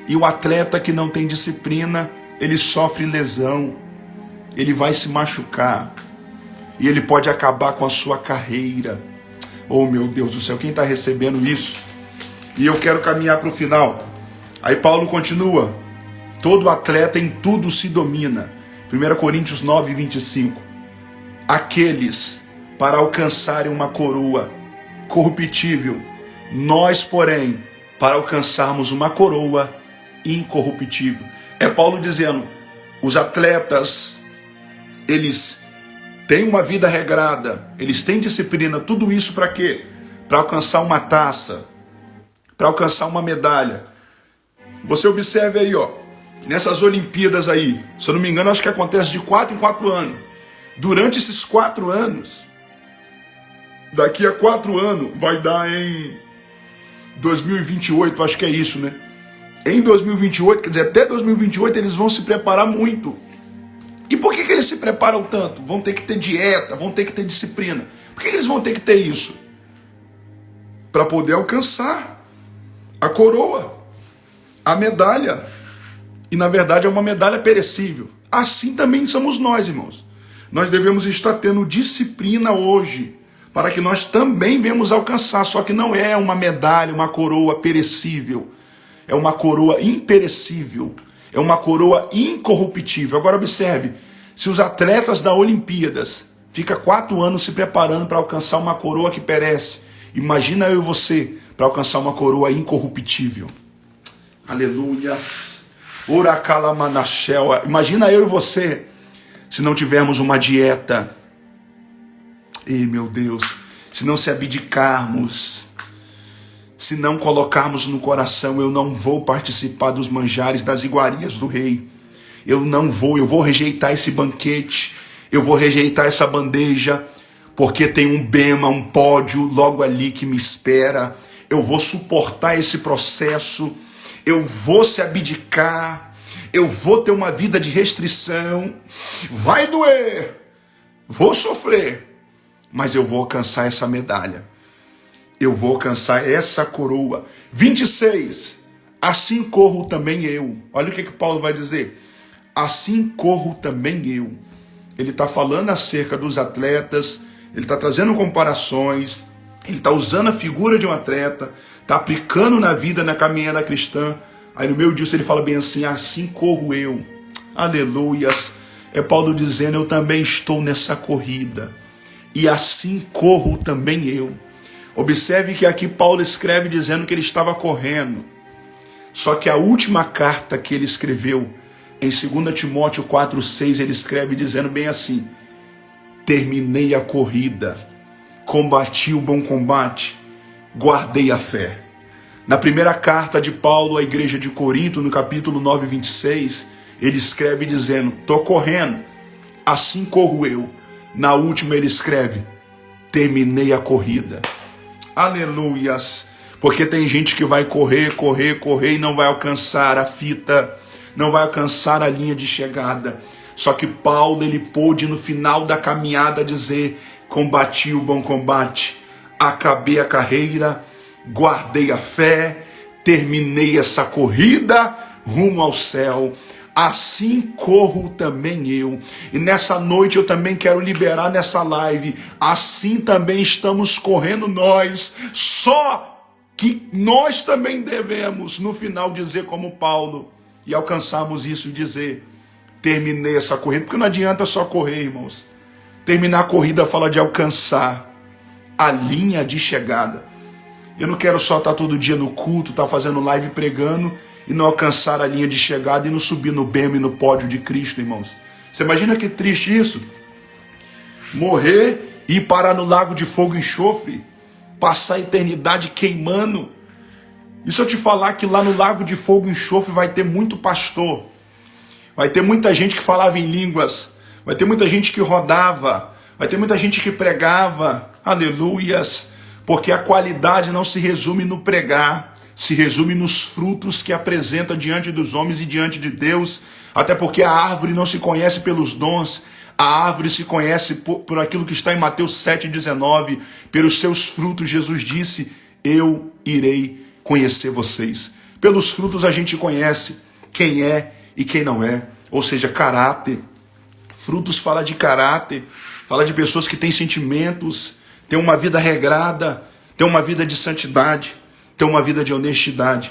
E o atleta que não tem disciplina, ele sofre lesão, ele vai se machucar e ele pode acabar com a sua carreira. Oh meu Deus do céu, quem está recebendo isso? E eu quero caminhar para o final. Aí Paulo continua: todo atleta em tudo se domina. 1 Coríntios 9, 25. Aqueles para alcançarem uma coroa corruptível, nós, porém, para alcançarmos uma coroa incorruptível. É Paulo dizendo, os atletas, eles têm uma vida regrada, eles têm disciplina, tudo isso para quê? Para alcançar uma taça, para alcançar uma medalha. Você observe aí, ó, nessas Olimpíadas aí, se eu não me engano, acho que acontece de 4 em 4 anos. Durante esses 4 anos, daqui a 4 anos, vai dar em 2028, acho que é isso, né? Em 2028, quer dizer, até 2028 eles vão se preparar muito. E por que eles se preparam tanto? Vão ter que ter dieta, vão ter que ter disciplina. Por que eles vão ter que ter isso? Para poder alcançar a coroa, a medalha. E na verdade é uma medalha perecível. Assim também somos nós, irmãos. Nós devemos estar tendo disciplina hoje, para que nós também venhamos alcançar. Só que não é uma medalha, uma coroa perecível. É uma coroa imperecível. É uma coroa incorruptível. Agora observe, se os atletas da Olimpíadas ficam 4 anos se preparando para alcançar uma coroa que perece, imagina eu e você para alcançar uma coroa incorruptível. Aleluias. Imagina eu e você se não tivermos uma dieta. Ei, meu Deus, se não se abdicarmos, se não colocarmos no coração, eu não vou participar dos manjares, das iguarias do rei. Eu vou rejeitar esse banquete, eu vou rejeitar essa bandeja, porque tem um bema, um pódio logo ali que me espera. Eu vou suportar esse processo, eu vou se abdicar, eu vou ter uma vida de restrição, vai doer, vou sofrer, mas eu vou alcançar essa medalha, eu vou alcançar essa coroa. 26, assim corro também eu. Olha o que Paulo vai dizer, assim corro também eu. Ele está falando acerca dos atletas, ele está trazendo comparações, ele está usando a figura de um atleta, está aplicando na vida, na caminhada cristã. Aí no meio disso ele fala bem assim, assim corro eu. Aleluias. É Paulo dizendo, eu também estou nessa corrida. E assim corro também eu. Observe que aqui Paulo escreve dizendo que ele estava correndo. Só que a última carta que ele escreveu, em 2 Timóteo 4,6, ele escreve dizendo bem assim, terminei a corrida, combati o bom combate, guardei a fé. Na primeira carta de Paulo à igreja de Corinto, no capítulo 9, 26, ele escreve dizendo, estou correndo, assim corro eu. Na última ele escreve, terminei a corrida. Aleluias. Porque tem gente que vai correr, correr, correr e não vai alcançar a fita, não vai alcançar a linha de chegada. Só que Paulo, ele pôde no final da caminhada dizer: combati o bom combate, acabei a carreira, guardei a fé, terminei essa corrida rumo ao céu. Assim corro também eu. E nessa noite eu também quero liberar nessa live: assim também estamos correndo nós. Só que nós também devemos no final dizer como Paulo, e alcançarmos isso e dizer: terminei essa corrida. Porque não adianta só correr, irmãos. Terminar a corrida fala de alcançar a linha de chegada. Eu não quero só estar todo dia no culto, estar fazendo live pregando e não alcançar a linha de chegada e não subir no bema e no pódio de Cristo, irmãos. Você imagina que triste isso? Morrer e ir parar no lago de fogo e enxofre, passar a eternidade queimando. E se eu te falar que lá no lago de fogo e enxofre vai ter muito pastor, vai ter muita gente que falava em línguas, vai ter muita gente que rodava, vai ter muita gente que pregava, aleluias, porque a qualidade não se resume no pregar, se resume nos frutos que apresenta diante dos homens e diante de Deus, até porque a árvore não se conhece pelos dons, a árvore se conhece por aquilo que está em Mateus 7,19, pelos seus frutos Jesus disse: eu irei conhecer vocês. Pelos frutos a gente conhece quem é e quem não é, ou seja, caráter. Frutos fala de caráter, fala de pessoas que têm sentimentos, têm uma vida regrada, têm uma vida de santidade, têm uma vida de honestidade.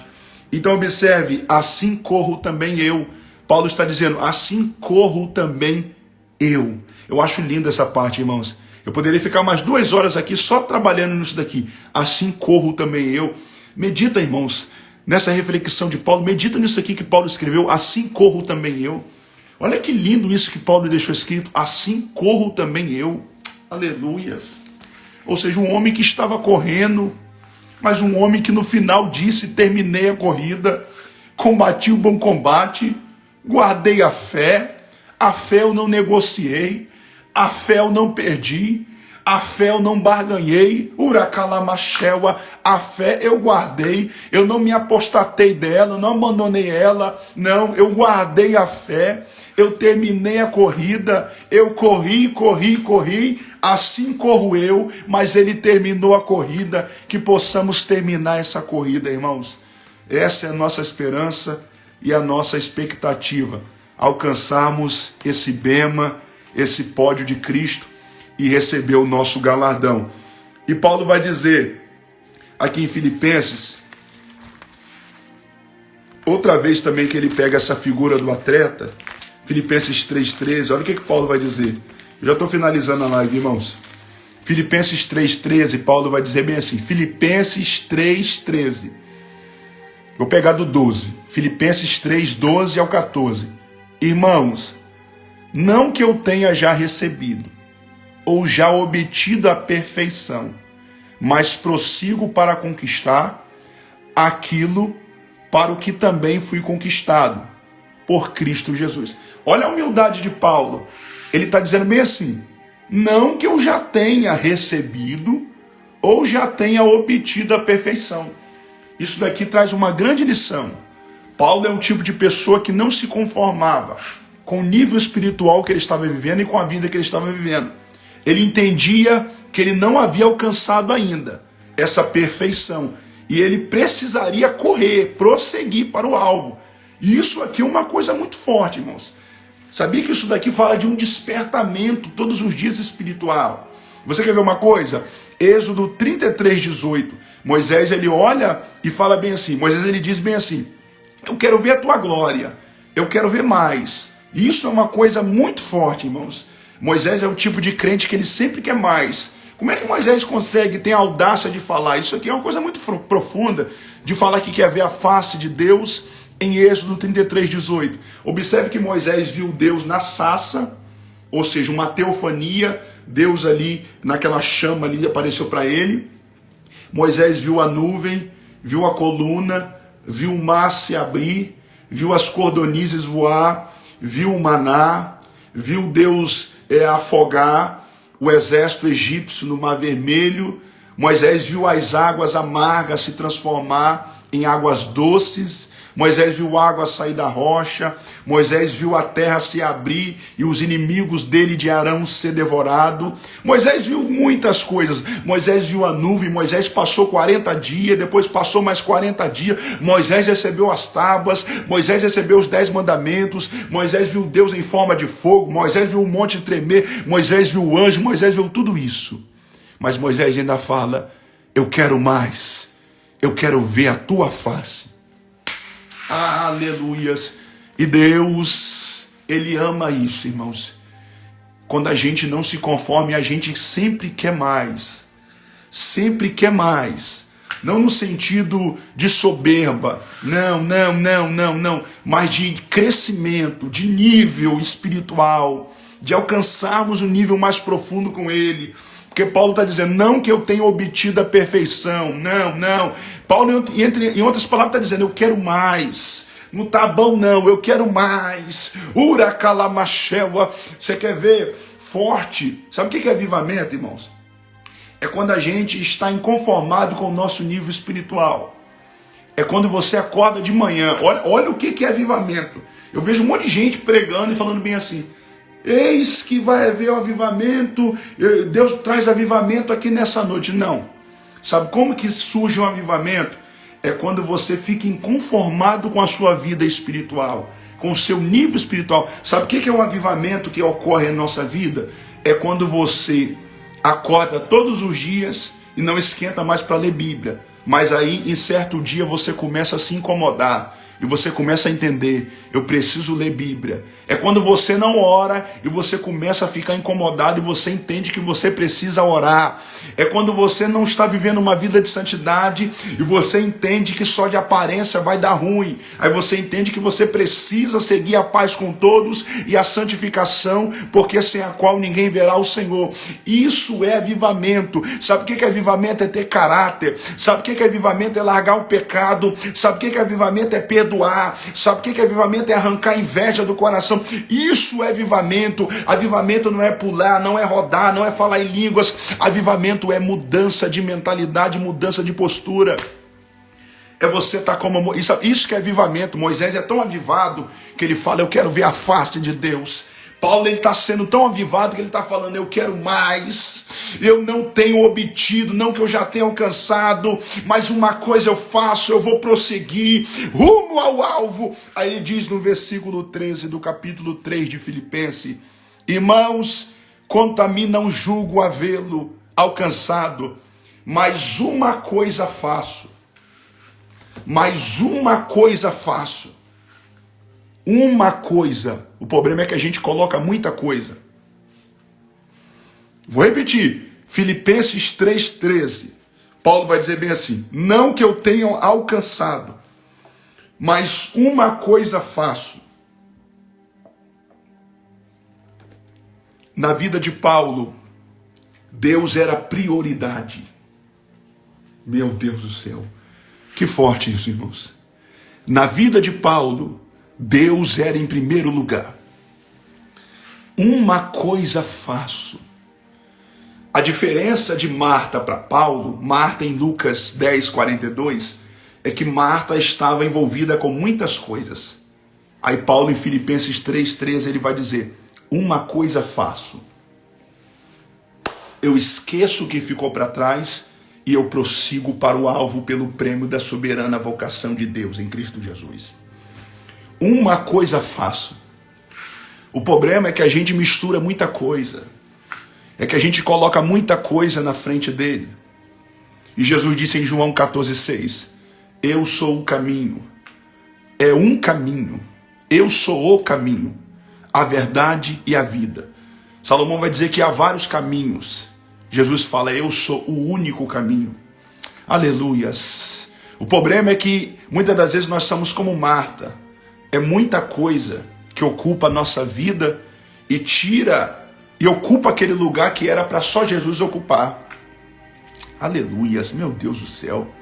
Então observe: assim corro também eu. Paulo está dizendo: assim corro também eu. Eu acho linda essa parte, irmãos. Eu poderia ficar mais 2 horas aqui só trabalhando nisso daqui. Assim corro também eu. Medita, irmãos, nessa reflexão de Paulo. Medita nisso aqui que Paulo escreveu: assim corro também eu. Olha que lindo isso que Paulo deixou escrito: assim corro também eu. Aleluias. Ou seja, um homem que estava correndo, mas um homem que no final disse: terminei a corrida, combati o bom combate, guardei a fé eu não negociei, a fé eu não perdi, a fé eu não barganhei, uracalamachewa, a fé eu guardei, eu não me apostatei dela, não abandonei ela, não, eu guardei a fé, eu terminei a corrida, eu corri, assim corro eu, mas ele terminou a corrida, que possamos terminar essa corrida, irmãos. Essa é a nossa esperança e a nossa expectativa, alcançarmos esse bema, esse pódio de Cristo e receber o nosso galardão. E Paulo vai dizer aqui em Filipenses, outra vez também que ele pega essa figura do atleta, Filipenses 3,13, olha o que Paulo vai dizer. Eu já estou finalizando a live, irmãos. Filipenses 3,13, Paulo vai dizer bem assim, Filipenses 3,13. Vou pegar do 12, Filipenses 3,12 ao 14. Irmãos, não que eu tenha já recebido, ou já obtido a perfeição, mas prossigo para conquistar aquilo para o que também fui conquistado, por Cristo Jesus. Olha a humildade de Paulo. Ele está dizendo bem assim: não que eu já tenha recebido, ou já tenha obtido a perfeição. Isso daqui traz uma grande lição. Paulo é um tipo de pessoa que não se conformava com o nível espiritual que ele estava vivendo e com a vida que ele estava vivendo. Ele entendia que ele não havia alcançado ainda essa perfeição. E ele precisaria correr, prosseguir para o alvo. E isso aqui é uma coisa muito forte, irmãos. Sabia que isso daqui fala de um despertamento todos os dias espiritual? Você quer ver uma coisa? Êxodo 33:18. Moisés, ele olha e fala bem assim. Moisés, ele diz bem assim: eu quero ver a tua glória, eu quero ver mais. E isso é uma coisa muito forte, irmãos. Moisés é o tipo de crente que ele sempre quer mais. Como é que Moisés consegue ter a audácia de falar? Isso aqui é uma coisa muito profunda, de falar que quer ver a face de Deus em Êxodo 33:18. Observe que Moisés viu Deus na sarça, ou seja, uma teofania, Deus ali naquela chama ali apareceu para ele. Moisés viu a nuvem, viu a coluna, viu o mar se abrir, viu as cordonizes voar, viu o maná, viu Deus afogar o exército egípcio no Mar Vermelho. Moisés viu as águas amargas se transformar em águas doces. Moisés viu água sair da rocha. Moisés viu a terra se abrir e os inimigos dele de Arão ser devorado. Moisés viu muitas coisas. Moisés viu a nuvem. Moisés passou 40 dias, depois passou mais 40 dias. Moisés recebeu as tábuas. Moisés recebeu os 10 mandamentos. Moisés viu Deus em forma de fogo. Moisés viu o monte tremer. Moisés viu o anjo. Moisés viu tudo isso. Mas Moisés ainda fala: eu quero mais. Eu quero ver a tua face. Aleluias. E Deus, Ele ama isso, irmãos. Quando a gente não se conforma, a gente sempre quer mais. Sempre quer mais. Não no sentido de soberba. Não. Mas de crescimento, de nível espiritual. De alcançarmos um nível mais profundo com Ele. Porque Paulo está dizendo, não que eu tenha obtido a perfeição, não. Paulo, em outras palavras, está dizendo, eu quero mais. Não está bom, não, eu quero mais. Uracalamachewa. Você quer ver forte? Sabe o que é avivamento, irmãos? É quando a gente está inconformado com o nosso nível espiritual. É quando você acorda de manhã. Olha o que é avivamento. Eu vejo um monte de gente pregando e falando bem assim: eis que vai haver o avivamento, Deus traz avivamento aqui nessa noite. Não. Sabe como que surge um avivamento? É quando você fica inconformado com a sua vida espiritual, com o seu nível espiritual. Sabe o que é um avivamento que ocorre na nossa vida? É quando você acorda todos os dias e não esquenta mais para ler Bíblia. Mas aí, em certo dia, você começa a se incomodar. E você começa a entender, eu preciso ler Bíblia. É quando você não ora e você começa a ficar incomodado e você entende que você precisa orar. É quando você não está vivendo uma vida de santidade e você entende que só de aparência vai dar ruim. Aí você entende que você precisa seguir a paz com todos e a santificação, porque sem a qual ninguém verá o Senhor. Isso é avivamento. Sabe o que é avivamento? É ter caráter. Sabe o que é avivamento? É largar o pecado. Sabe o que é avivamento? É perdoar. Sabe o que é avivamento? É arrancar a inveja do coração. Isso é avivamento. Avivamento não é pular, não é rodar, não é falar em línguas. Avivamento é mudança de mentalidade, mudança de postura. É você estar como... Isso que é avivamento. Moisés é tão avivado que ele fala, eu quero ver a face de Deus. Paulo está sendo tão avivado que ele está falando, eu quero mais, eu não tenho obtido, não que eu já tenha alcançado, mas uma coisa eu faço, eu vou prosseguir rumo ao alvo. Aí ele diz no versículo 13 do capítulo 3 de Filipenses, irmãos, quanto a mim não julgo havê-lo alcançado, mas uma coisa faço, uma coisa. O problema é que a gente coloca muita coisa. Vou repetir. Filipenses 3,13. Paulo vai dizer bem assim: não que eu tenha alcançado, mas uma coisa faço. Na vida de Paulo, Deus era prioridade. Meu Deus do céu. Que forte isso, irmãos. Na vida de Paulo, Deus era em primeiro lugar. Uma coisa faço. A diferença de Marta para Paulo, Marta em Lucas 10:42, é que Marta estava envolvida com muitas coisas. Aí Paulo em Filipenses 3:13 ele vai dizer, uma coisa faço. Eu esqueço o que ficou para trás e eu prossigo para o alvo pelo prêmio da soberana vocação de Deus em Cristo Jesus. Uma coisa faço. O problema é que a gente mistura muita coisa. É que a gente coloca muita coisa na frente dele. E Jesus disse em João 14,6, eu sou o caminho. É um caminho. Eu sou o caminho, a verdade e a vida. Salomão vai dizer que há vários caminhos. Jesus fala, eu sou o único caminho. Aleluias. O problema é que muitas das vezes nós somos como Marta. É muita coisa que ocupa a nossa vida e tira e ocupa aquele lugar que era para só Jesus ocupar. Aleluias, meu Deus do céu.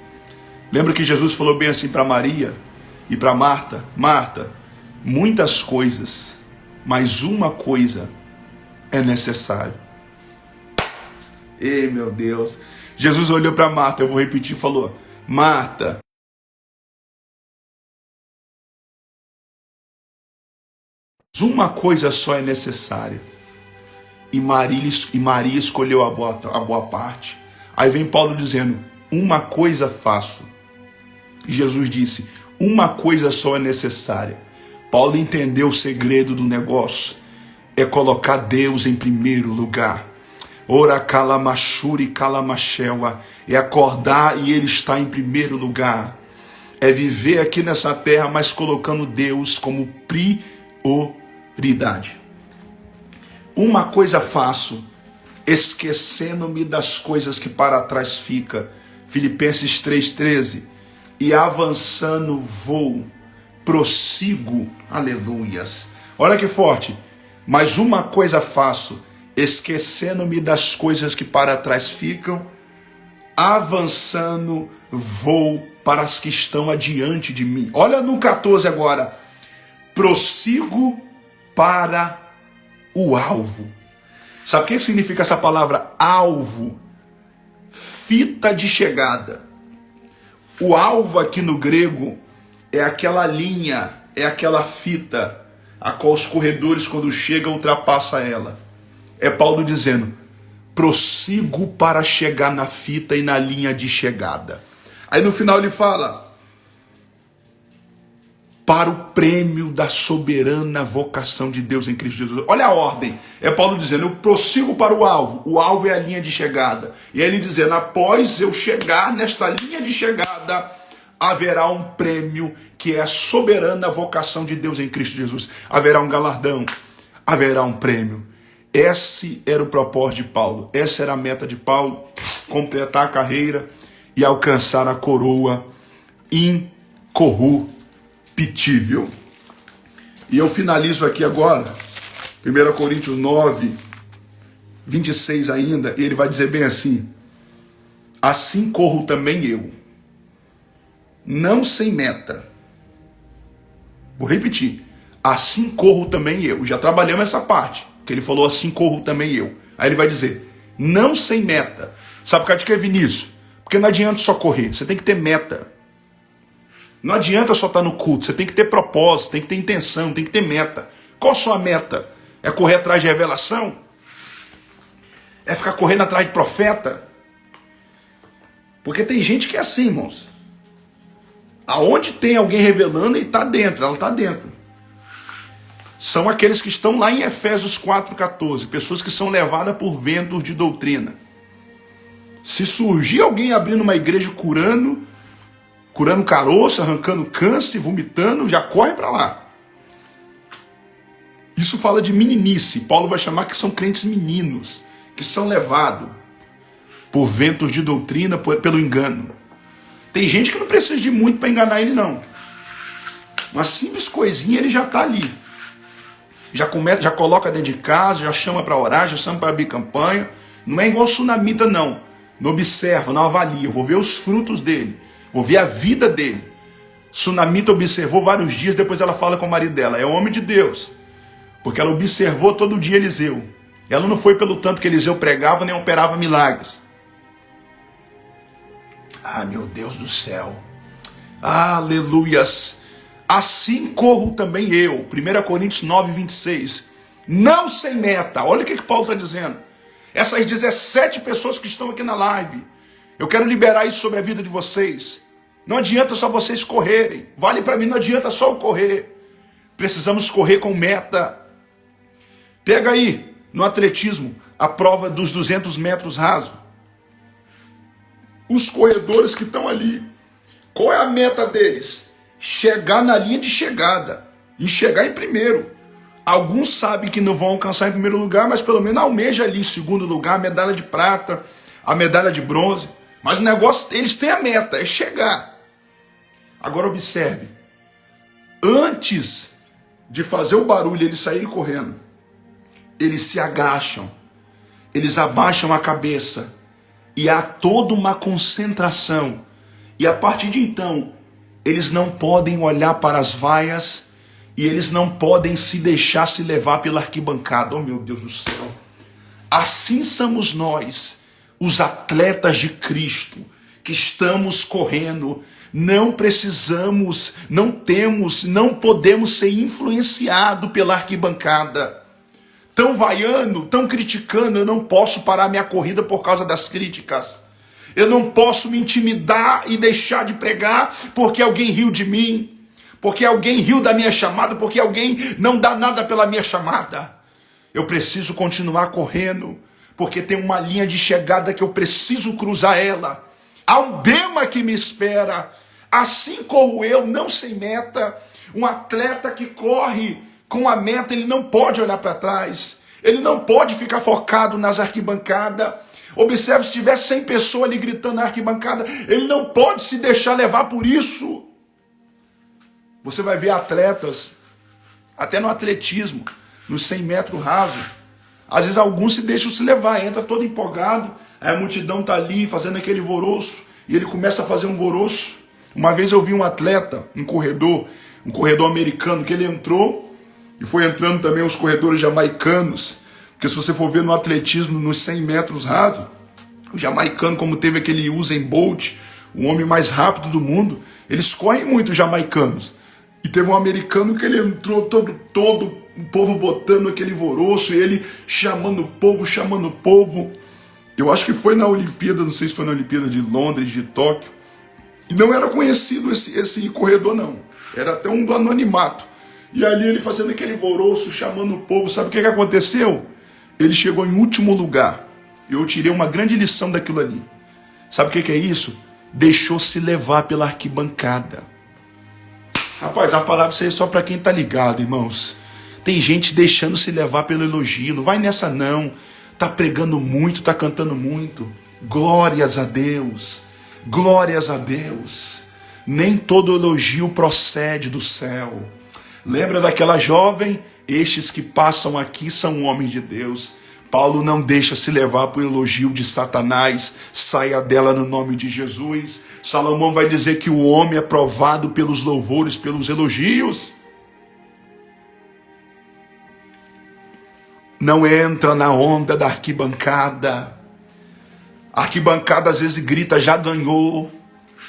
Lembra que Jesus falou bem assim para Maria e para Marta? Marta, muitas coisas, mas uma coisa é necessário. Ei, meu Deus. Jesus olhou para Marta, eu vou repetir, e falou: Marta, uma coisa só é necessária. E Maria escolheu a boa parte. Aí vem Paulo dizendo: uma coisa faço. E Jesus disse: uma coisa só é necessária. Paulo entendeu o segredo do negócio. É colocar Deus em primeiro lugar. Ora calamachuri calamachela. É acordar e Ele está em primeiro lugar. É viver aqui nessa terra, mas colocando Deus como prioridade. Uma coisa faço, esquecendo-me das coisas que para trás fica. Filipenses 3,13. E avançando vou, prossigo, aleluias. Olha que forte. Mas uma coisa faço, esquecendo-me das coisas que para trás ficam, avançando vou para as que estão adiante de mim. Olha no 14 agora. Prossigo para o alvo. Sabe o que significa essa palavra alvo? Fita de chegada. O alvo aqui no grego é aquela linha, é aquela fita a qual os corredores, quando chegam, ultrapassa ela. É Paulo dizendo: prossigo para chegar na fita e na linha de chegada. Aí no final ele fala: para o prêmio da soberana vocação de Deus em Cristo Jesus. Olha a ordem. É Paulo dizendo: eu prossigo para o alvo. O alvo é a linha de chegada. E ele dizendo: após eu chegar nesta linha de chegada, haverá um prêmio que é a soberana vocação de Deus em Cristo Jesus. Haverá um galardão, haverá um prêmio. Esse era o propósito de Paulo. Essa era a meta de Paulo: completar a carreira e alcançar a coroa incorruptível. E eu finalizo aqui agora, 1 Coríntios 9, 26 ainda, e ele vai dizer bem assim: assim corro também eu, não sem meta. Vou repetir: assim corro também eu. Já trabalhamos essa parte, que ele falou assim corro também eu. Aí ele vai dizer: não sem meta. Sabe por que é, Vinícius? Porque não adianta só correr, você tem que ter meta. Não adianta só estar no culto, você tem que ter propósito, tem que ter intenção, tem que ter meta. Qual a sua meta? É correr atrás de revelação? É ficar correndo atrás de profeta? Porque tem gente que é assim, irmãos. Aonde tem alguém revelando, ele está dentro, ela está dentro. São aqueles que estão lá em Efésios 4,14, pessoas que são levadas por ventos de doutrina. Se surgir alguém abrindo uma igreja curando caroço, arrancando câncer, vomitando, já corre para lá. Isso fala de meninice. Paulo vai chamar que são crentes meninos, que são levados por ventos de doutrina, pelo engano. Tem gente que não precisa de muito para enganar ele, não. Uma simples coisinha, ele já está ali. Já coloca dentro de casa, já chama para orar, já chama para abrir campanha. Não é igual sunamita, não. Não observa, não avalia. Eu vou ver os frutos dele. Vou ver a vida dele. Sunamita observou vários dias, depois ela fala com o marido dela: é homem de Deus. Porque ela observou todo dia Eliseu. Ela não foi pelo tanto que Eliseu pregava, nem operava milagres. Ah, meu Deus do céu. Aleluias. Assim corro também eu. 1 Coríntios 9, 26. Não sem meta. Olha o que Paulo está dizendo. Essas 17 pessoas que estão aqui na live, eu quero liberar isso sobre a vida de vocês. Não adianta só vocês correrem. Vale para mim, não adianta só eu correr. Precisamos correr com meta. Pega aí, no atletismo, a prova dos 200 metros raso. Os corredores que estão ali, qual é a meta deles? Chegar na linha de chegada e chegar em primeiro. Alguns sabem que não vão alcançar em primeiro lugar, mas pelo menos almeja ali em segundo lugar, a medalha de prata, a medalha de bronze. Mas o negócio, eles têm a meta, é chegar. Agora observe, antes de fazer o barulho, eles saírem correndo, eles se agacham, eles abaixam a cabeça, e há toda uma concentração. E a partir de então, eles não podem olhar para as vaias, e eles não podem se deixar se levar pela arquibancada. Oh meu Deus do céu. Assim somos nós, os atletas de Cristo que estamos correndo, não precisamos, não temos, não podemos ser influenciados pela arquibancada. Tão vaiando, tão criticando, eu não posso parar minha corrida por causa das críticas. Eu não posso me intimidar e deixar de pregar porque alguém riu de mim, porque alguém riu da minha chamada, porque alguém não dá nada pela minha chamada. Eu preciso continuar correndo, porque tem uma linha de chegada que eu preciso cruzar ela. Há um bema que me espera, assim como eu, não sem meta. Um atleta que corre com a meta, ele não pode olhar para trás, ele não pode ficar focado nas arquibancadas. Observe, se tiver 100 pessoas ali gritando na arquibancada, ele não pode se deixar levar por isso. Você vai ver atletas, até no atletismo, nos 100 metros raso, às vezes alguns se deixam se levar, entra todo empolgado, aí a multidão está ali fazendo aquele voroço, e ele começa a fazer um voroço. Uma vez eu vi um atleta, um corredor americano, que ele entrou, e foi entrando também os corredores jamaicanos, porque se você for ver no atletismo, nos 100 metros raso, o jamaicano, como teve aquele Usain Bolt, o homem mais rápido do mundo, eles correm muito, os jamaicanos. E teve um americano que ele entrou todo o povo botando aquele voroço, e ele chamando o povo. Eu acho que foi na Olimpíada, não sei se foi na Olimpíada de Londres, de Tóquio. E não era conhecido esse corredor, não. Era até um do anonimato. E ali ele fazendo aquele voroço, chamando o povo. Sabe o que aconteceu? Ele chegou em último lugar. Eu tirei uma grande lição daquilo ali. Sabe o que é isso? Deixou-se levar pela arquibancada. Rapaz, a palavra isso aí é só para quem está ligado, irmãos. Tem gente deixando se levar pelo elogio. Não vai nessa não. Tá pregando muito, tá cantando muito. Glórias a Deus. Glórias a Deus. Nem todo elogio procede do céu. Lembra daquela jovem? Estes que passam aqui são homens de Deus. Paulo não deixa se levar por elogio de Satanás. Saia dela no nome de Jesus. Salomão vai dizer que o homem é provado pelos louvores, pelos elogios. Não entra na onda da arquibancada. A arquibancada às vezes grita, já ganhou.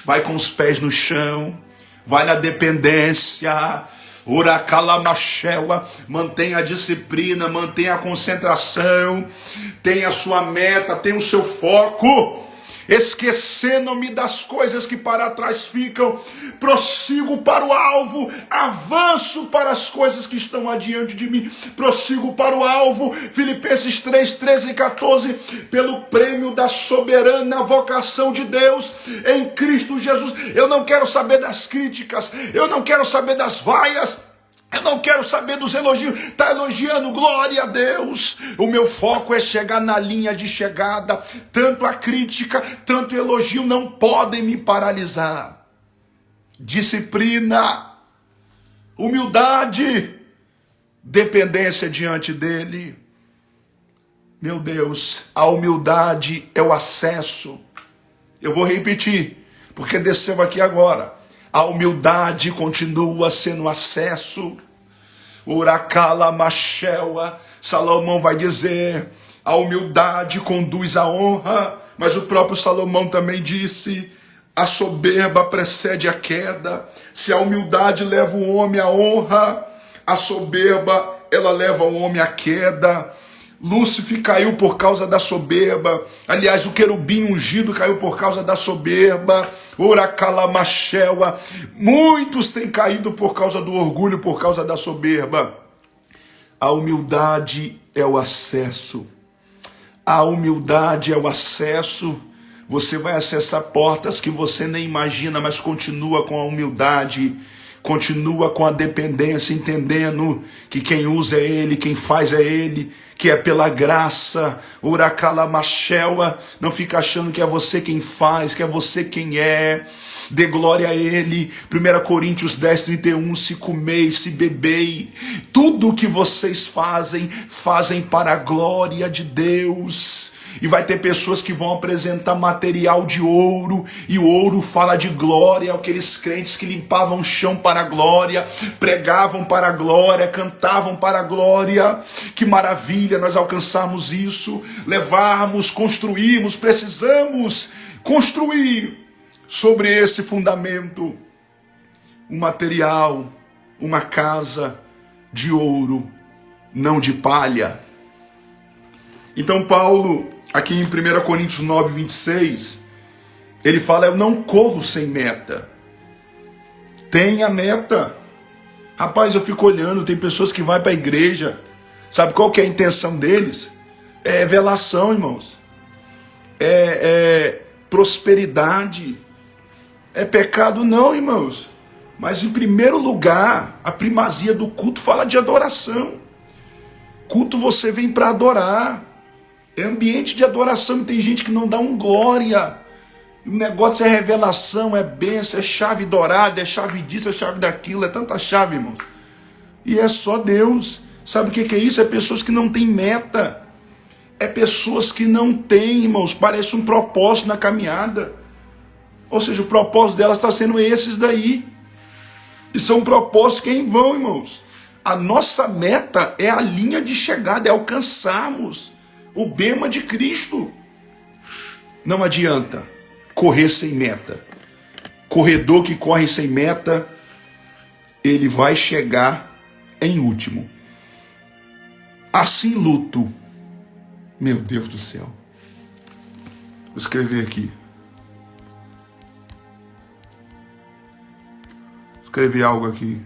Vai com os pés no chão. Vai na dependência. Uracalamachewa, mantenha a disciplina, mantenha a concentração, tenha a sua meta, tenha o seu foco, esquecendo-me das coisas que para trás ficam, prossigo para o alvo, avanço para as coisas que estão adiante de mim, prossigo para o alvo. Filipenses 3, 13 e 14, pelo prêmio da soberana vocação de Deus em Cristo Jesus. Eu não quero saber das críticas, eu não quero saber das vaias, eu não quero saber dos elogios. Está elogiando, glória a Deus. O meu foco é chegar na linha de chegada. Tanto a crítica, tanto o elogio não podem me paralisar. Disciplina, humildade, dependência diante dele. Meu Deus, a humildade é o acesso. Eu vou repetir, porque desceu aqui agora. A humildade continua sendo acesso. Uracalamachewa, Salomão vai dizer, a humildade conduz à honra, mas o próprio Salomão também disse, a soberba precede a queda. Se a humildade leva o homem à honra, a soberba, ela leva o homem à queda. Lúcifer caiu por causa da soberba. Aliás, o querubim ungido caiu por causa da soberba. Uracalamachewa. Muitos têm caído por causa do orgulho, por causa da soberba. A humildade é o acesso. A humildade é o acesso. Você vai acessar portas que você nem imagina, mas continua com a humildade. Continua com a dependência, entendendo que quem usa é Ele, quem faz é Ele, que é pela graça. Uracalamachewa, não fica achando que é você quem faz, que é você quem é. Dê glória a Ele. 1 Coríntios 10, 31, se comei, se bebei, tudo o que vocês fazem, fazem para a glória de Deus. E vai ter pessoas que vão apresentar material de ouro, e o ouro fala de glória, aqueles crentes que limpavam o chão para a glória, pregavam para a glória, cantavam para a glória. Que maravilha nós alcançarmos isso, levarmos, construirmos, precisamos construir sobre esse fundamento um material, uma casa de ouro, não de palha. Então Paulo, aqui em 1 Coríntios 9, 26, ele fala: eu não corro sem meta. Tenha meta. Rapaz, eu fico olhando, tem pessoas que vão para a igreja, sabe qual que é a intenção deles? É revelação, irmãos. É prosperidade. É pecado não, irmãos. Mas em primeiro lugar, a primazia do culto fala de adoração. Culto você vem para adorar. É ambiente de adoração, e tem gente que não dá um glória. O negócio é revelação, é bênção, é chave dourada, é chave disso, é chave daquilo, é tanta chave, irmãos. E é só Deus. Sabe o que é isso? É pessoas que não têm meta. É pessoas que não têm, irmãos, parece um propósito na caminhada. Ou seja, o propósito delas está sendo esses daí. E são propósitos que é em vão, irmãos. A nossa meta é a linha de chegada, é alcançarmos o bema de Cristo. Não adianta correr sem meta. Corredor que corre sem meta, ele vai chegar em último. Assim luto. Meu Deus do céu. Vou escrever aqui. Vou escrever algo aqui.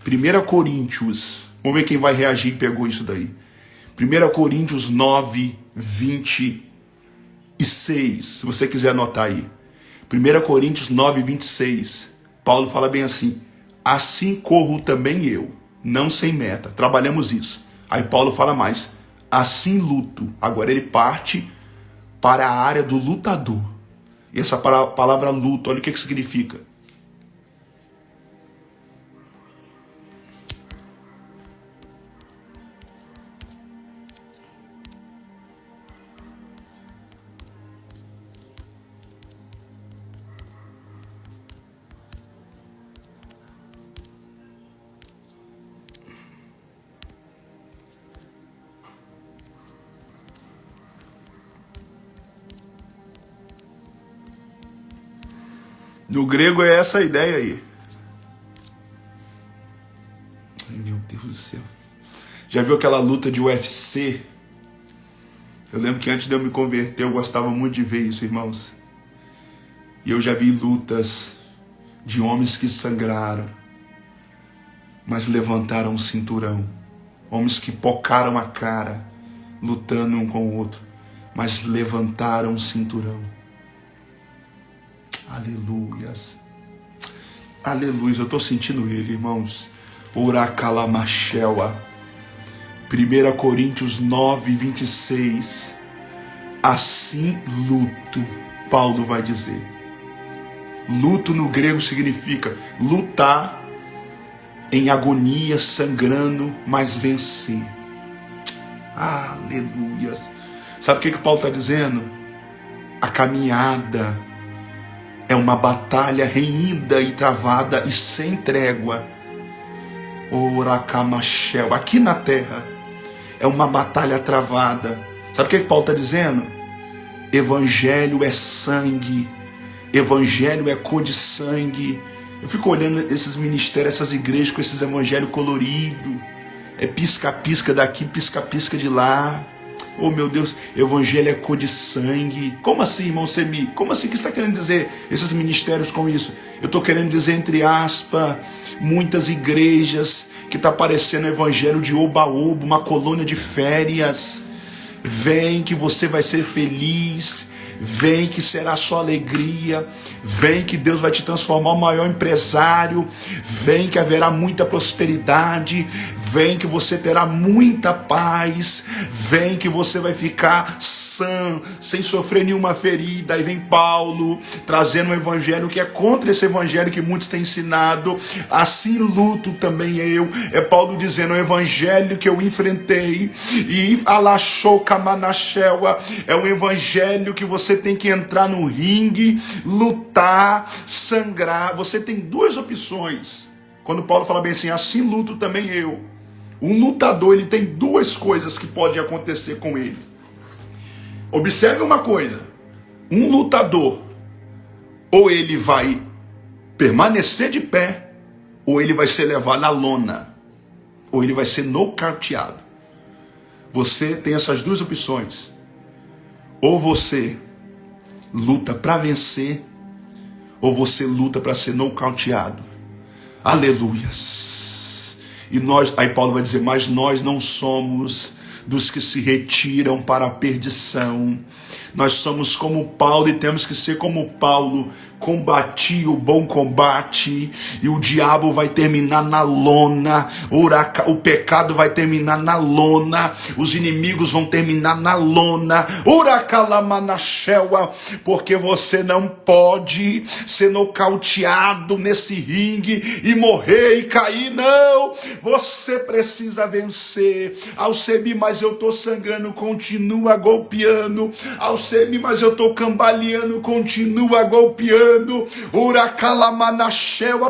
Primeira Coríntios, vamos ver quem vai reagir e pegou isso daí. 1 Coríntios 9, 26. Se você quiser anotar aí. 1 Coríntios 9, 26. Paulo fala bem assim: assim corro também eu, não sem meta. Trabalhamos isso. Aí Paulo fala mais: assim luto. Agora ele parte para a área do lutador. E essa palavra luto, olha o que significa. No grego é essa a ideia aí. Ai, meu Deus do céu. Já viu aquela luta de UFC? Eu lembro que antes de eu me converter, eu gostava muito de ver isso, irmãos. E eu já vi lutas de homens que sangraram, mas levantaram o cinturão. Homens que pocaram a cara, lutando um com o outro, mas levantaram o cinturão. Aleluias. Aleluia. Eu estou sentindo ele, irmãos. Oracalamachewa. 1 Coríntios 9, 26. Assim luto, Paulo vai dizer. Luto no grego significa lutar em agonia, sangrando, mas vencer. Aleluias. Sabe o que Paulo está dizendo? A caminhada é uma batalha reída e travada e sem trégua. Oracamachel. Aqui na terra é uma batalha travada. Sabe o que Paulo está dizendo? Evangelho é sangue. Evangelho é cor de sangue. Eu fico olhando esses ministérios, essas igrejas com esses evangelhos coloridos. É pisca-pisca daqui, pisca-pisca de lá. Oh meu Deus, evangelho é cor de sangue. Como assim, irmão Semi? Como assim que você está querendo dizer esses ministérios com isso? Eu estou querendo dizer, entre aspas, muitas igrejas que está parecendo evangelho de oba-oba, uma colônia de férias. Vem que você vai ser feliz. Vem que será só alegria. Vem que Deus vai te transformar o maior empresário. Vem que haverá muita prosperidade. vem que você terá muita paz, vem que você vai ficar sã, sem sofrer nenhuma ferida. Aí vem Paulo trazendo um evangelho que é contra esse evangelho que muitos têm ensinado. Assim luto também eu. É Paulo dizendo: o evangelho que eu enfrentei, e Alachocamanachela, é um evangelho que você tem que entrar no ringue, lutar, sangrar. Você tem duas opções. Quando Paulo fala bem assim: assim luto também eu. Um lutador, ele tem duas coisas que podem acontecer com ele. Observe uma coisa: um lutador, ou ele vai permanecer de pé, ou ele vai ser levado à lona, ou ele vai ser nocauteado. Você tem essas duas opções. Ou você luta para vencer, ou você luta para ser nocauteado. Aleluias. E nós, aí Paulo vai dizer: mas nós não somos dos que se retiram para a perdição. Nós somos como Paulo e temos que ser como Paulo. Combati o bom combate, e o diabo vai terminar na lona, o pecado vai terminar na lona, os inimigos vão terminar na lona, porque você não pode ser nocauteado nesse ringue e morrer e cair, não. Você precisa vencer. Alcemi, mas eu estou sangrando, continua golpeando. Alcemi, mas eu estou cambaleando, continua golpeando.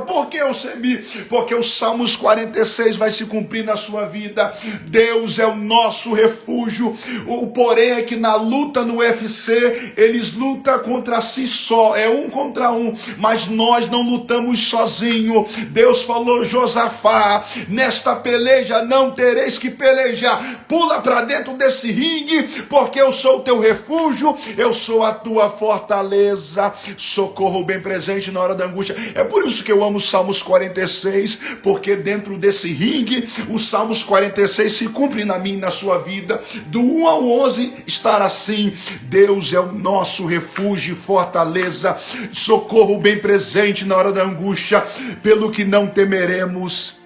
Por que, Alcemi? Porque o Salmos 46 vai se cumprir na sua vida. Deus é o nosso refúgio. O porém é que na luta no UFC, eles lutam contra si só, é um contra um, mas nós não lutamos sozinho. Deus falou: Josafá, nesta peleja não tereis que pelejar, pula para dentro desse ringue, porque eu sou o teu refúgio, eu sou a tua fortaleza, socorro bem presente na hora da angústia. É por isso que eu amo Salmos 46, porque dentro desse ringue, o Salmos 46 se cumpre na minha e na sua vida. Do 1 ao 11 estar assim: Deus é o nosso refúgio e fortaleza, socorro bem presente na hora da angústia, pelo que não temeremos,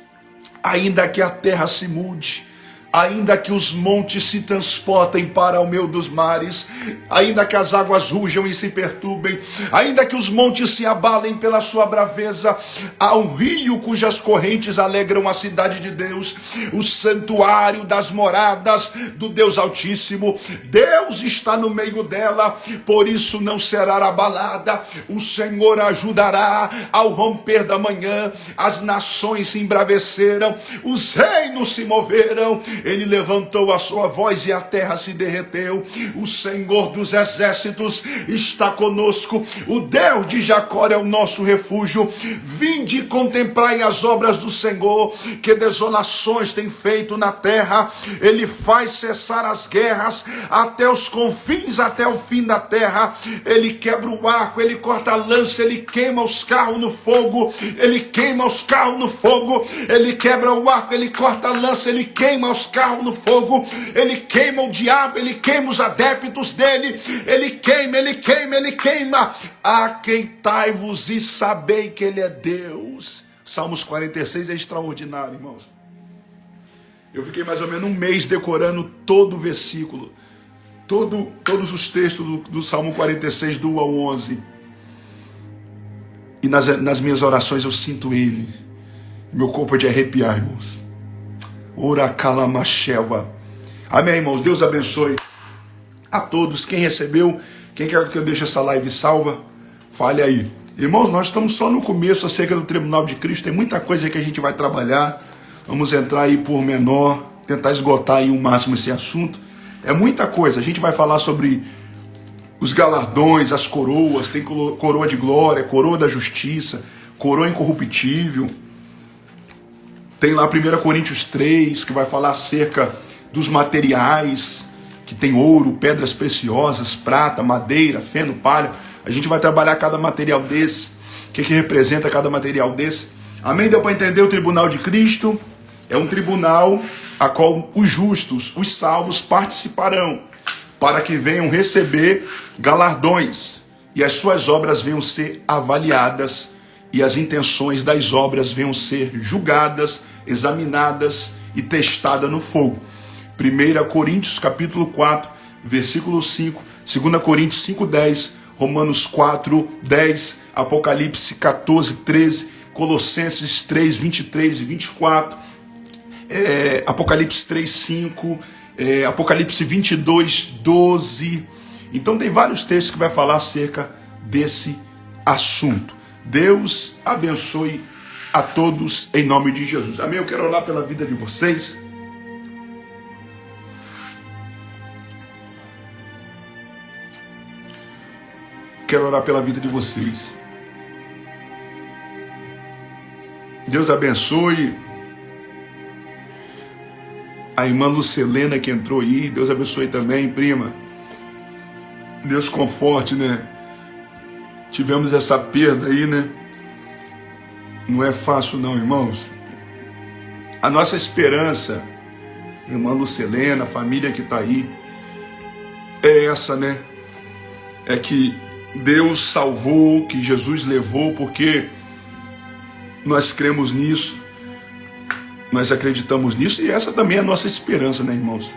ainda que a terra se mude, ainda que os montes se transportem para o meio dos mares, ainda que as águas rujam e se perturbem, ainda que os montes se abalem pela sua braveza, há um rio cujas correntes alegram a cidade de Deus, o santuário das moradas do Deus Altíssimo. Deus está no meio dela, por isso não será abalada. O Senhor ajudará ao romper da manhã. As nações se embraveceram, os reinos se moveram. Ele levantou a sua voz e a terra se derreteu. O Senhor dos exércitos está conosco. O Deus de Jacó é o nosso refúgio. Vinde e contemplai as obras do Senhor, que desolações tem feito na terra. Ele faz cessar as guerras até os confins, até o fim da terra. Ele quebra o arco, ele corta a lança, ele queima os carros no fogo. Ele queima os carros no fogo. Ele quebra o arco, ele corta a lança, ele queima os carro no fogo. Ele queima o diabo, ele queima os adeptos dele, ele queima, ele queima, ele queima. Aquentai-vos e sabei que ele é Deus. Salmos 46 é extraordinário, irmãos. Eu fiquei mais ou menos um mês decorando todo o versículo, todos os textos do Salmo 46, do 1 ao 11. E nas minhas orações eu sinto ele. Meu corpo é de arrepiar, irmãos. Ora calamachela. Amém, irmãos. Deus abençoe a todos. Quem recebeu, quem quer que eu deixe essa live salva, fale aí. Irmãos, nós estamos só no começo acerca do Tribunal de Cristo. Tem muita coisa que a gente vai trabalhar. Vamos entrar aí por menor, tentar esgotar aí o máximo esse assunto. É muita coisa. A gente vai falar sobre os galardões, as coroas. Tem coroa de glória, coroa da justiça, coroa incorruptível. Tem lá 1 Coríntios 3, que vai falar acerca dos materiais, que tem ouro, pedras preciosas, prata, madeira, feno, palha. A gente vai trabalhar cada material desse. O que representa cada material desse? Amém? Deu para entender? O tribunal de Cristo é um tribunal a qual os justos, os salvos participarão, para que venham receber galardões e as suas obras venham ser avaliadas, e as intenções das obras venham ser julgadas, examinadas e testada no fogo. 1 Coríntios capítulo 4, versículo 5, 2 Coríntios 5:10, Romanos 4:10, Apocalipse 14:13, Colossenses 3:23 e 24, Apocalipse 3:5, Apocalipse 22:12. Então tem vários textos que vai falar acerca desse assunto. Deus abençoe a todos em nome de Jesus. Amém? Eu quero orar pela vida de vocês. Quero orar pela vida de vocês. Deus abençoe a irmã Lucelena que entrou aí. Deus abençoe também, prima. Deus conforte, né? Tivemos essa perda aí, né? Não é fácil não, irmãos. A nossa esperança, irmã Lucelena, a família que está aí, é essa, né? É que Deus salvou, que Jesus levou, porque nós cremos nisso, nós acreditamos nisso, e essa também é a nossa esperança, né, irmãos?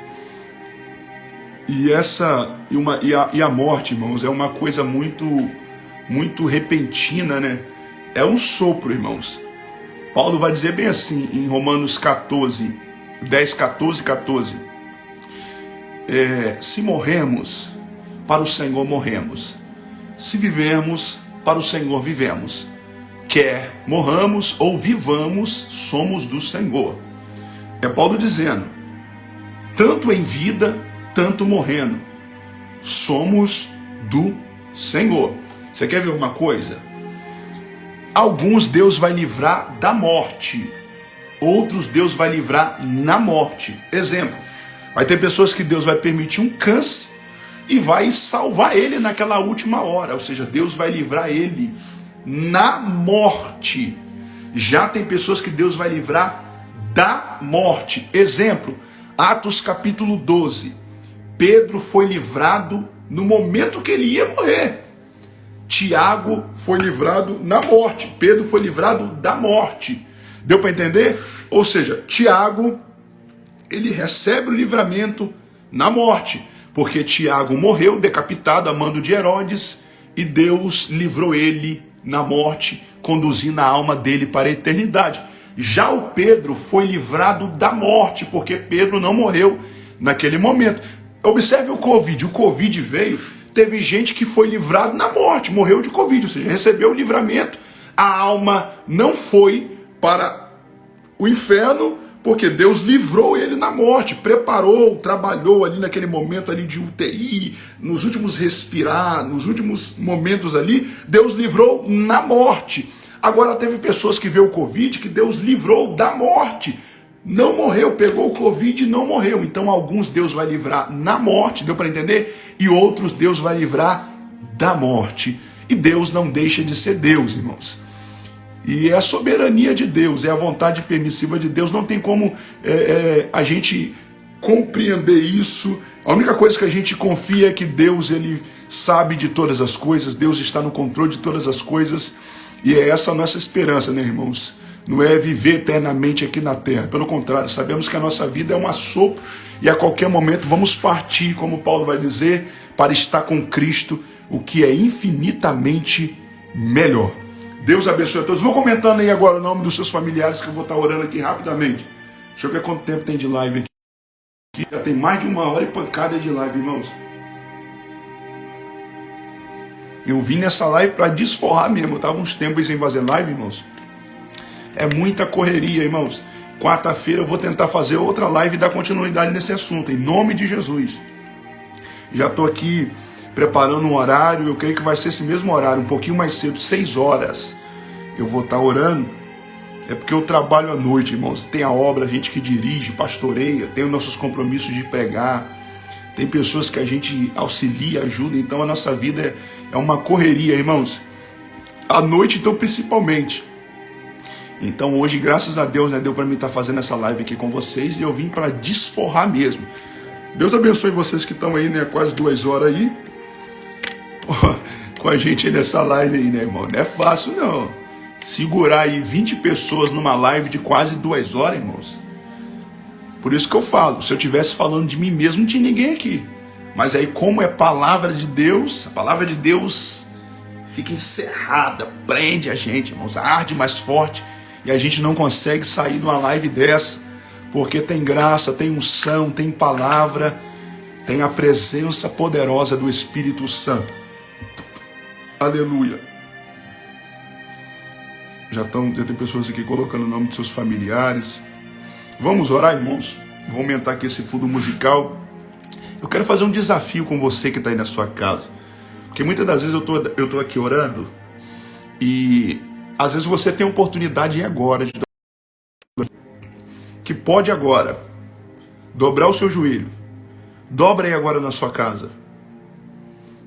E a morte, irmãos, é uma coisa muito repentina, né? É um sopro, irmãos. Paulo vai dizer bem assim em Romanos 14, 10, 14, 14. Se morremos, para o Senhor morremos. Se vivermos, para o Senhor vivemos. Quer morramos ou vivamos, somos do Senhor. É Paulo dizendo, tanto em vida, tanto morrendo, somos do Senhor. Você quer ver uma coisa? Alguns Deus vai livrar da morte, outros Deus vai livrar na morte. Exemplo, vai ter pessoas que Deus vai permitir um câncer e vai salvar ele naquela última hora, ou seja, Deus vai livrar ele na morte. Já tem pessoas que Deus vai livrar da morte. Exemplo, Atos capítulo 12. Pedro foi livrado no momento que ele ia morrer. Tiago foi livrado na morte. Pedro foi livrado da morte. Deu para entender? Ou seja, Tiago, ele recebe o livramento na morte, porque Tiago morreu decapitado a mando de Herodes e Deus livrou ele na morte, conduzindo a alma dele para a eternidade. Já o Pedro foi livrado da morte, porque Pedro não morreu naquele momento. Observe o Covid. O Covid veio, teve gente que foi livrado na morte, morreu de Covid, ou seja, recebeu o livramento. A alma não foi para o inferno, porque Deus livrou ele na morte, preparou, trabalhou ali naquele momento ali de UTI, nos últimos respirar, nos últimos momentos ali, Deus livrou na morte. Agora teve pessoas que vê o Covid, que Deus livrou da morte. Não morreu, pegou o Covid e não morreu. Então alguns Deus vai livrar na morte, deu para entender? E outros Deus vai livrar da morte. E Deus não deixa de ser Deus, irmãos. E é a soberania de Deus, é a vontade permissiva de Deus. Não tem como a gente compreender isso. A única coisa que a gente confia é que Deus, ele sabe de todas as coisas. Deus está no controle de todas as coisas. E é essa a nossa esperança, né, irmãos? Não é viver eternamente aqui na terra. Pelo contrário, sabemos que a nossa vida é um assopro e a qualquer momento vamos partir, como Paulo vai dizer, para estar com Cristo, o que é infinitamente melhor. Deus abençoe a todos. Vou comentando aí agora o nome dos seus familiares, que eu vou estar orando aqui rapidamente. Deixa eu ver quanto tempo tem de live aqui. Já tem mais de 1 hora e pancada de live, irmãos. Eu vim nessa live para desforrar mesmo. Eu estava uns tempos sem fazer live, irmãos. É muita correria, irmãos. Quarta-feira eu vou tentar fazer outra live e dar continuidade nesse assunto, em nome de Jesus. Já estou aqui preparando um horário, eu creio que vai ser esse mesmo horário, um pouquinho mais cedo, 6 horas. Eu vou estar orando. É porque eu trabalho à noite, irmãos. Tem a obra, a gente que dirige, pastoreia, tem os nossos compromissos de pregar. Tem pessoas que a gente auxilia, ajuda. Então a nossa vida é uma correria, irmãos. À noite, então, principalmente. Então hoje, graças a Deus, né, deu para mim estar fazendo essa live aqui com vocês. E eu vim para desforrar mesmo. Deus abençoe vocês que estão aí, né, quase 2 horas aí. Com a gente aí nessa live aí, né, irmão? Não é fácil, não. Segurar aí 20 pessoas numa live de quase 2 horas, irmãos. Por isso que eu falo, se eu estivesse falando de mim mesmo, não tinha ninguém aqui. Mas aí, como é palavra de Deus, a palavra de Deus fica encerrada, prende a gente, irmãos, arde mais forte, e a gente não consegue sair de uma live dessa, porque tem graça, tem unção, tem palavra, tem a presença poderosa do Espírito Santo. Aleluia. Já tem pessoas aqui colocando o nome de seus familiares. Vamos orar, irmãos? Vou aumentar aqui esse fundo musical. Eu quero fazer um desafio com você que está aí na sua casa. Porque muitas das vezes eu tô aqui orando e às vezes você tem a oportunidade agora que pode agora dobrar o seu joelho. Dobra aí agora na sua casa.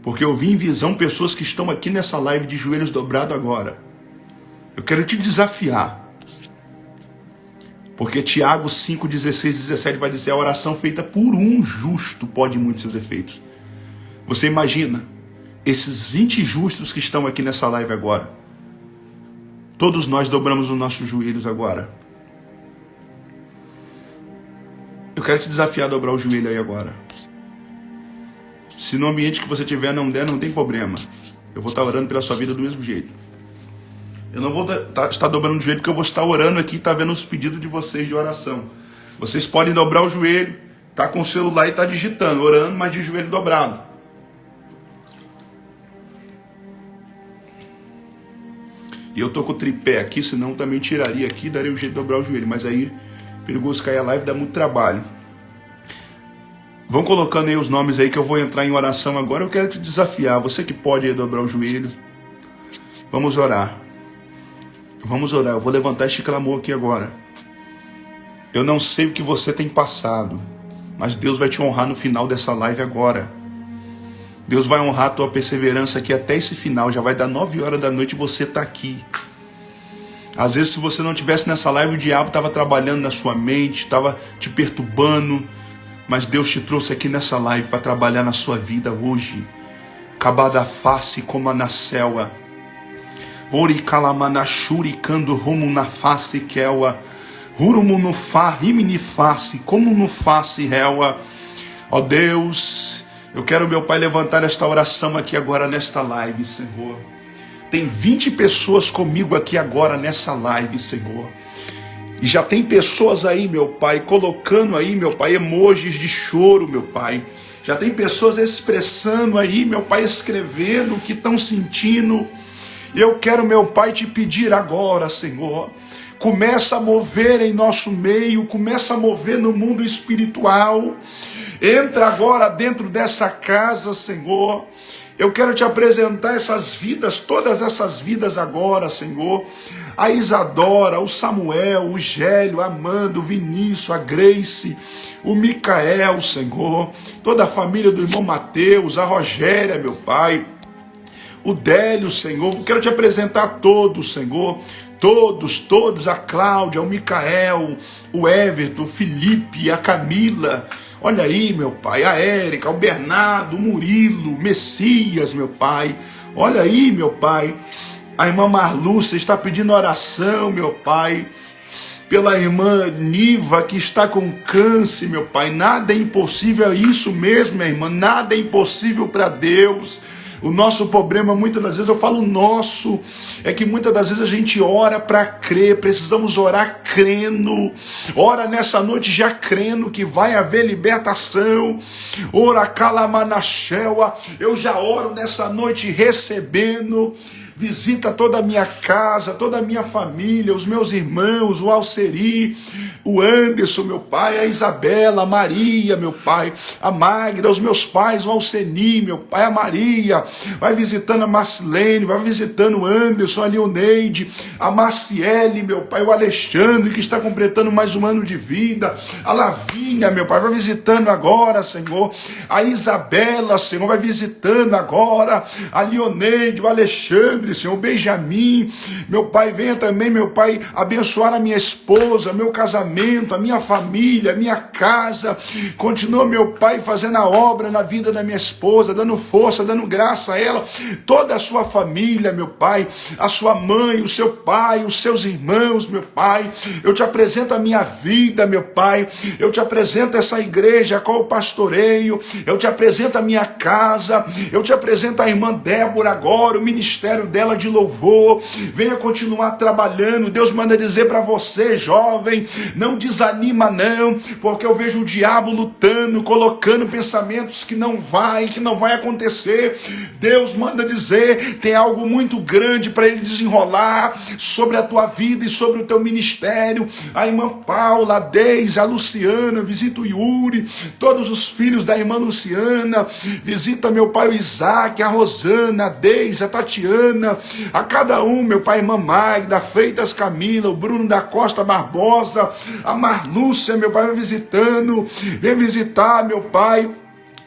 Porque eu vi em visão pessoas que estão aqui nessa live de joelhos dobrados agora. Eu quero te desafiar. Porque Tiago 5, 16 e 17 vai dizer: a oração feita por um justo pode muitos seus efeitos. Você imagina esses 20 justos que estão aqui nessa live agora. Todos nós dobramos os nossos joelhos agora. Eu quero te desafiar a dobrar o joelho aí agora. Se no ambiente que você tiver não der, não tem problema. Eu vou estar orando pela sua vida do mesmo jeito. Eu não vou estar dobrando o joelho, porque eu vou estar orando aqui e estar vendo os pedidos de vocês de oração. Vocês podem dobrar o joelho, tá com o celular e tá digitando, orando, mas de joelho dobrado. E eu tô com o tripé aqui, senão também tiraria aqui, daria um jeito de dobrar o joelho. Mas aí, perigoso cair a live, dá muito trabalho. Vão colocando aí os nomes aí que eu vou entrar em oração agora. Eu quero te desafiar, você que pode aí dobrar o joelho. Vamos orar. Vamos orar, eu vou levantar este clamor aqui agora. Eu não sei o que você tem passado, mas Deus vai te honrar no final dessa live agora. Deus vai honrar a tua perseverança aqui até esse final. Já vai dar 9 horas da noite e você está aqui. Às vezes, se você não estivesse nessa live, o diabo estava trabalhando na sua mente, estava te perturbando, mas Deus te trouxe aqui nessa live para trabalhar na sua vida hoje. Cabada face como a nacela. Ori kalamanashuri kando rumo na face kewa. Hurumu no fa rimini face como no face rewa. Ó Deus, eu quero, meu Pai, levantar esta oração aqui agora nesta live, Senhor. Tem 20 pessoas comigo aqui agora nessa live, Senhor. E já tem pessoas aí, meu Pai, colocando aí, meu Pai, emojis de choro, meu Pai. Já tem pessoas expressando aí, meu Pai, escrevendo o que estão sentindo. E eu quero, meu Pai, te pedir agora, Senhor, começa a mover em nosso meio, começa a mover no mundo espiritual. Entra agora dentro dessa casa, Senhor. Eu quero te apresentar essas vidas, todas essas vidas agora, Senhor. A Isadora, o Samuel, o Gélio, a Amanda, o Vinícius, a Grace, o Micael, Senhor. Toda a família do irmão Mateus, a Rogéria, meu Pai. O Délio, Senhor, eu quero te apresentar a todos, Senhor, todos, a Cláudia, o Micael, o Everton, o Felipe, a Camila, olha aí, meu Pai, a Érica, o Bernardo, o Murilo, o Messias, meu Pai, olha aí, meu Pai, a irmã Marlúcia está pedindo oração, meu Pai, pela irmã Niva, que está com câncer, meu Pai, nada é impossível, é isso mesmo, minha irmã, nada é impossível para Deus. O nosso problema, muitas das vezes, eu falo nosso, é que muitas das vezes a gente ora para crer, precisamos orar crendo, ora nessa noite já crendo que vai haver libertação, ora calamanachela, eu já oro nessa noite recebendo. Visita toda a minha casa, toda a minha família, os meus irmãos, o Alceri, o Anderson, meu pai, a Isabela, a Maria, meu pai, a Magda, os meus pais, o Alceni, meu pai, a Maria. Vai visitando a Marcilene, vai visitando o Anderson, a Leoneide, a Marciele, meu pai, o Alexandre, que está completando mais um ano de vida, a Lavínia, Virgínia, meu Pai, vai visitando agora, Senhor. A Isabela, Senhor, vai visitando agora. A Leoneide, o Alexandre, Senhor, o Benjamin. Meu Pai, venha também, meu Pai, abençoar a minha esposa, meu casamento, a minha família, a minha casa. Continua, meu Pai, fazendo a obra na vida da minha esposa, dando força, dando graça a ela, toda a sua família, meu Pai, a sua mãe, o seu pai, os seus irmãos, meu Pai. Eu te apresento a minha vida, meu Pai. Eu te apresento essa igreja, qual eu pastoreio. Eu te apresento a minha casa. Eu te apresento a irmã Débora agora, o ministério dela de louvor. Venha continuar trabalhando. Deus manda dizer para você, jovem, não desanima não, porque eu vejo o diabo lutando, colocando pensamentos que não vai acontecer. Deus manda dizer, tem algo muito grande para ele desenrolar sobre a tua vida e sobre o teu ministério. A irmã Paula, a Deise, a Luciana, visita o Yuri, todos os filhos da irmã Luciana, visita, meu Pai, o Isaac, a Rosana, a Deise, a Tatiana, a cada um, meu Pai, a irmã Magda, a Freitas Camila, o Bruno da Costa Barbosa, a Marlúcia, meu Pai, vai visitando, vem visitar, meu Pai,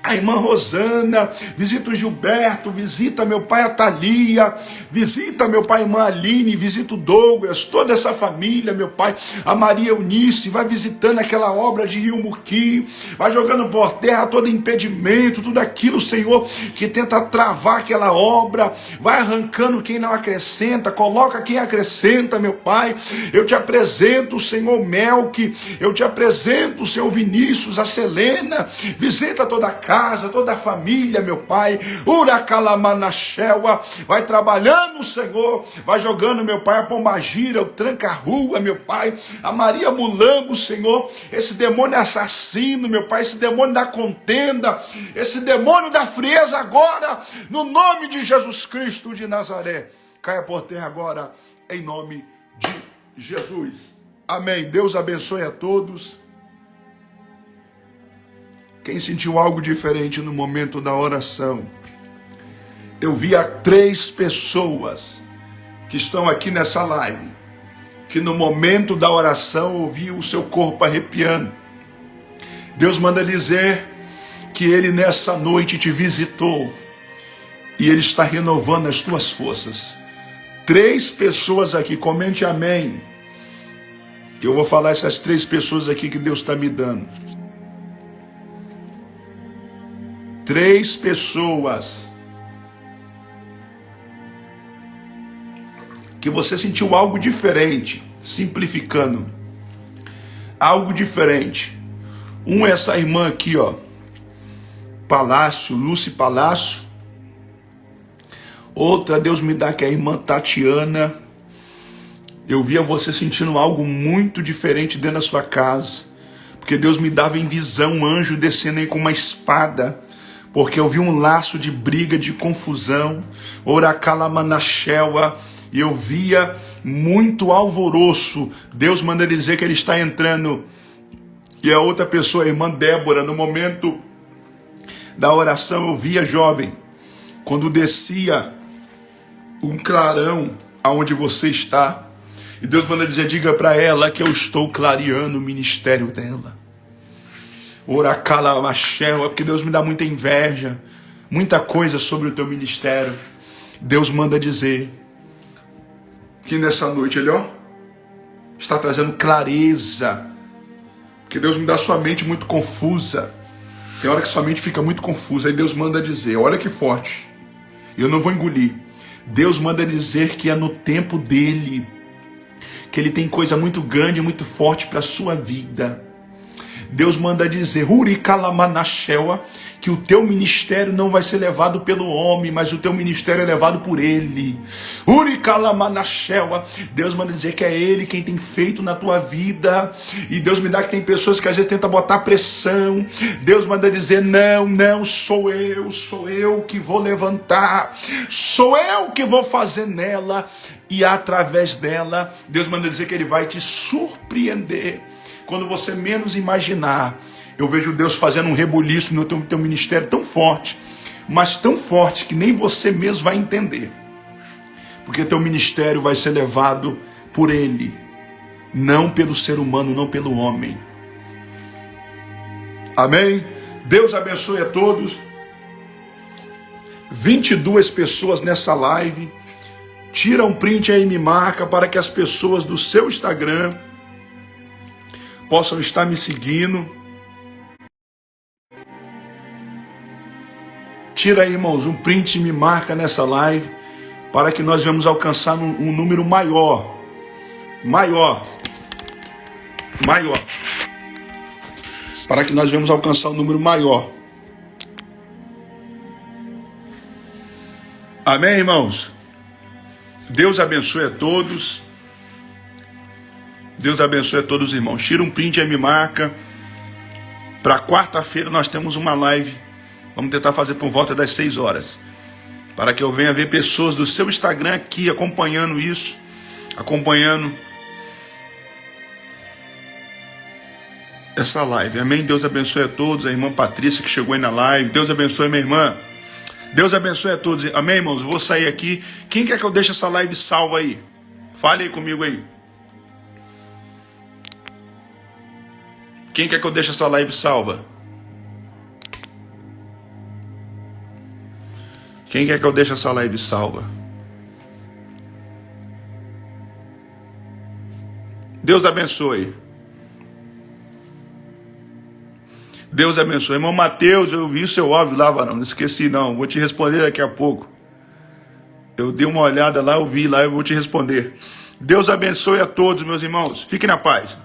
a irmã Rosana, visita o Gilberto, visita, meu Pai, a Thalia, visita, meu Pai, a irmã Aline, visita o Douglas, toda essa família, meu Pai, a Maria Eunice, vai visitando aquela obra de Rio Muqui, vai jogando por terra todo impedimento, tudo aquilo, Senhor, que tenta travar aquela obra, vai arrancando quem não acrescenta, coloca quem acrescenta, meu Pai. Eu te apresento o Senhor Melque, eu te apresento o Senhor Vinícius, a Selena, visita toda a casa, toda a família, meu Pai. Uracalamanachela, vai trabalhando, Senhor, vai jogando, meu Pai, a Pombagira, o Tranca-Rua, meu Pai, a Maria Mulambo, Senhor, esse demônio assassino, meu Pai, esse demônio da contenda, esse demônio da frieza agora, no nome de Jesus Cristo de Nazaré, caia por terra agora, em nome de Jesus. Amém. Deus abençoe a todos. Quem sentiu algo diferente no momento da oração? Eu vi 3 pessoas que estão aqui nessa live, que no momento da oração ouviu o seu corpo arrepiando. Deus manda dizer que Ele nessa noite te visitou e Ele está renovando as tuas forças. 3 pessoas aqui, comente amém. Que eu vou falar essas 3 pessoas aqui que Deus está me dando. 3 pessoas que você sentiu algo diferente, simplificando, algo diferente. Um é essa irmã aqui, ó, Palácio, Lúcia Palácio. Outra, Deus me dá, que é a irmã Tatiana. Eu via você sentindo algo muito diferente dentro da sua casa, porque Deus me dava em visão um anjo descendo aí com uma espada, porque eu vi um laço de briga, de confusão, Oracalamanachela, e eu via muito alvoroço. Deus manda dizer que Ele está entrando. E a outra pessoa, a irmã Débora, no momento da oração, eu via, jovem, quando descia um clarão aonde você está, e Deus manda dizer, diga para ela que eu estou clareando o ministério dela. Oracalamanachela, porque Deus me dá muita inveja, muita coisa sobre o teu ministério. Deus manda dizer que nessa noite Ele, ó, está trazendo clareza, porque Deus me dá sua mente muito confusa. Tem hora que sua mente fica muito confusa, aí Deus manda dizer, olha que forte, eu não vou engolir. Deus manda dizer que é no tempo dele, que Ele tem coisa muito grande, muito forte para a sua vida. Deus manda dizer, Uricalamanachela, que o teu ministério não vai ser levado pelo homem, mas o teu ministério é levado por Ele. Uricalamanachela, Deus manda dizer que é Ele quem tem feito na tua vida. E Deus me dá que tem pessoas que às vezes tentam botar pressão. Deus manda dizer, não, sou eu que vou levantar, sou eu que vou fazer nela e através dela. Deus manda dizer que Ele vai te surpreender. Quando você menos imaginar, eu vejo Deus fazendo um rebuliço no teu ministério tão forte, mas tão forte que nem você mesmo vai entender. Porque teu ministério vai ser levado por Ele, não pelo ser humano, não pelo homem. Amém? Deus abençoe a todos. 22 pessoas nessa live. Tira um print aí e me marca para que as pessoas do seu Instagram possam estar me seguindo. Tira aí, irmãos, um print e me marca nessa live para que nós vamos alcançar um número maior. Para que nós vamos alcançar um número maior. Amém, irmãos? Deus abençoe a todos. Deus abençoe a todos, irmãos. Tira um print aí, me marca. Para quarta-feira nós temos uma live. Vamos tentar fazer por volta das 6 horas. Para que eu venha ver pessoas do seu Instagram aqui acompanhando isso. Acompanhando essa live. Amém? Deus abençoe a todos. A irmã Patrícia que chegou aí na live. Deus abençoe, minha irmã. Deus abençoe a todos. Amém, irmãos? Vou sair aqui. Quem quer que eu deixe essa live salva aí? Fale aí comigo aí. Quem quer que eu deixe essa live salva? Quem quer que eu deixe essa live salva? Deus abençoe. Deus abençoe. Irmão Mateus, eu vi o seu áudio lá, varão. Não esqueci não. Vou te responder daqui a pouco. Eu dei uma olhada lá, eu vi lá, eu vou te responder. Deus abençoe a todos, meus irmãos. Fiquem na paz.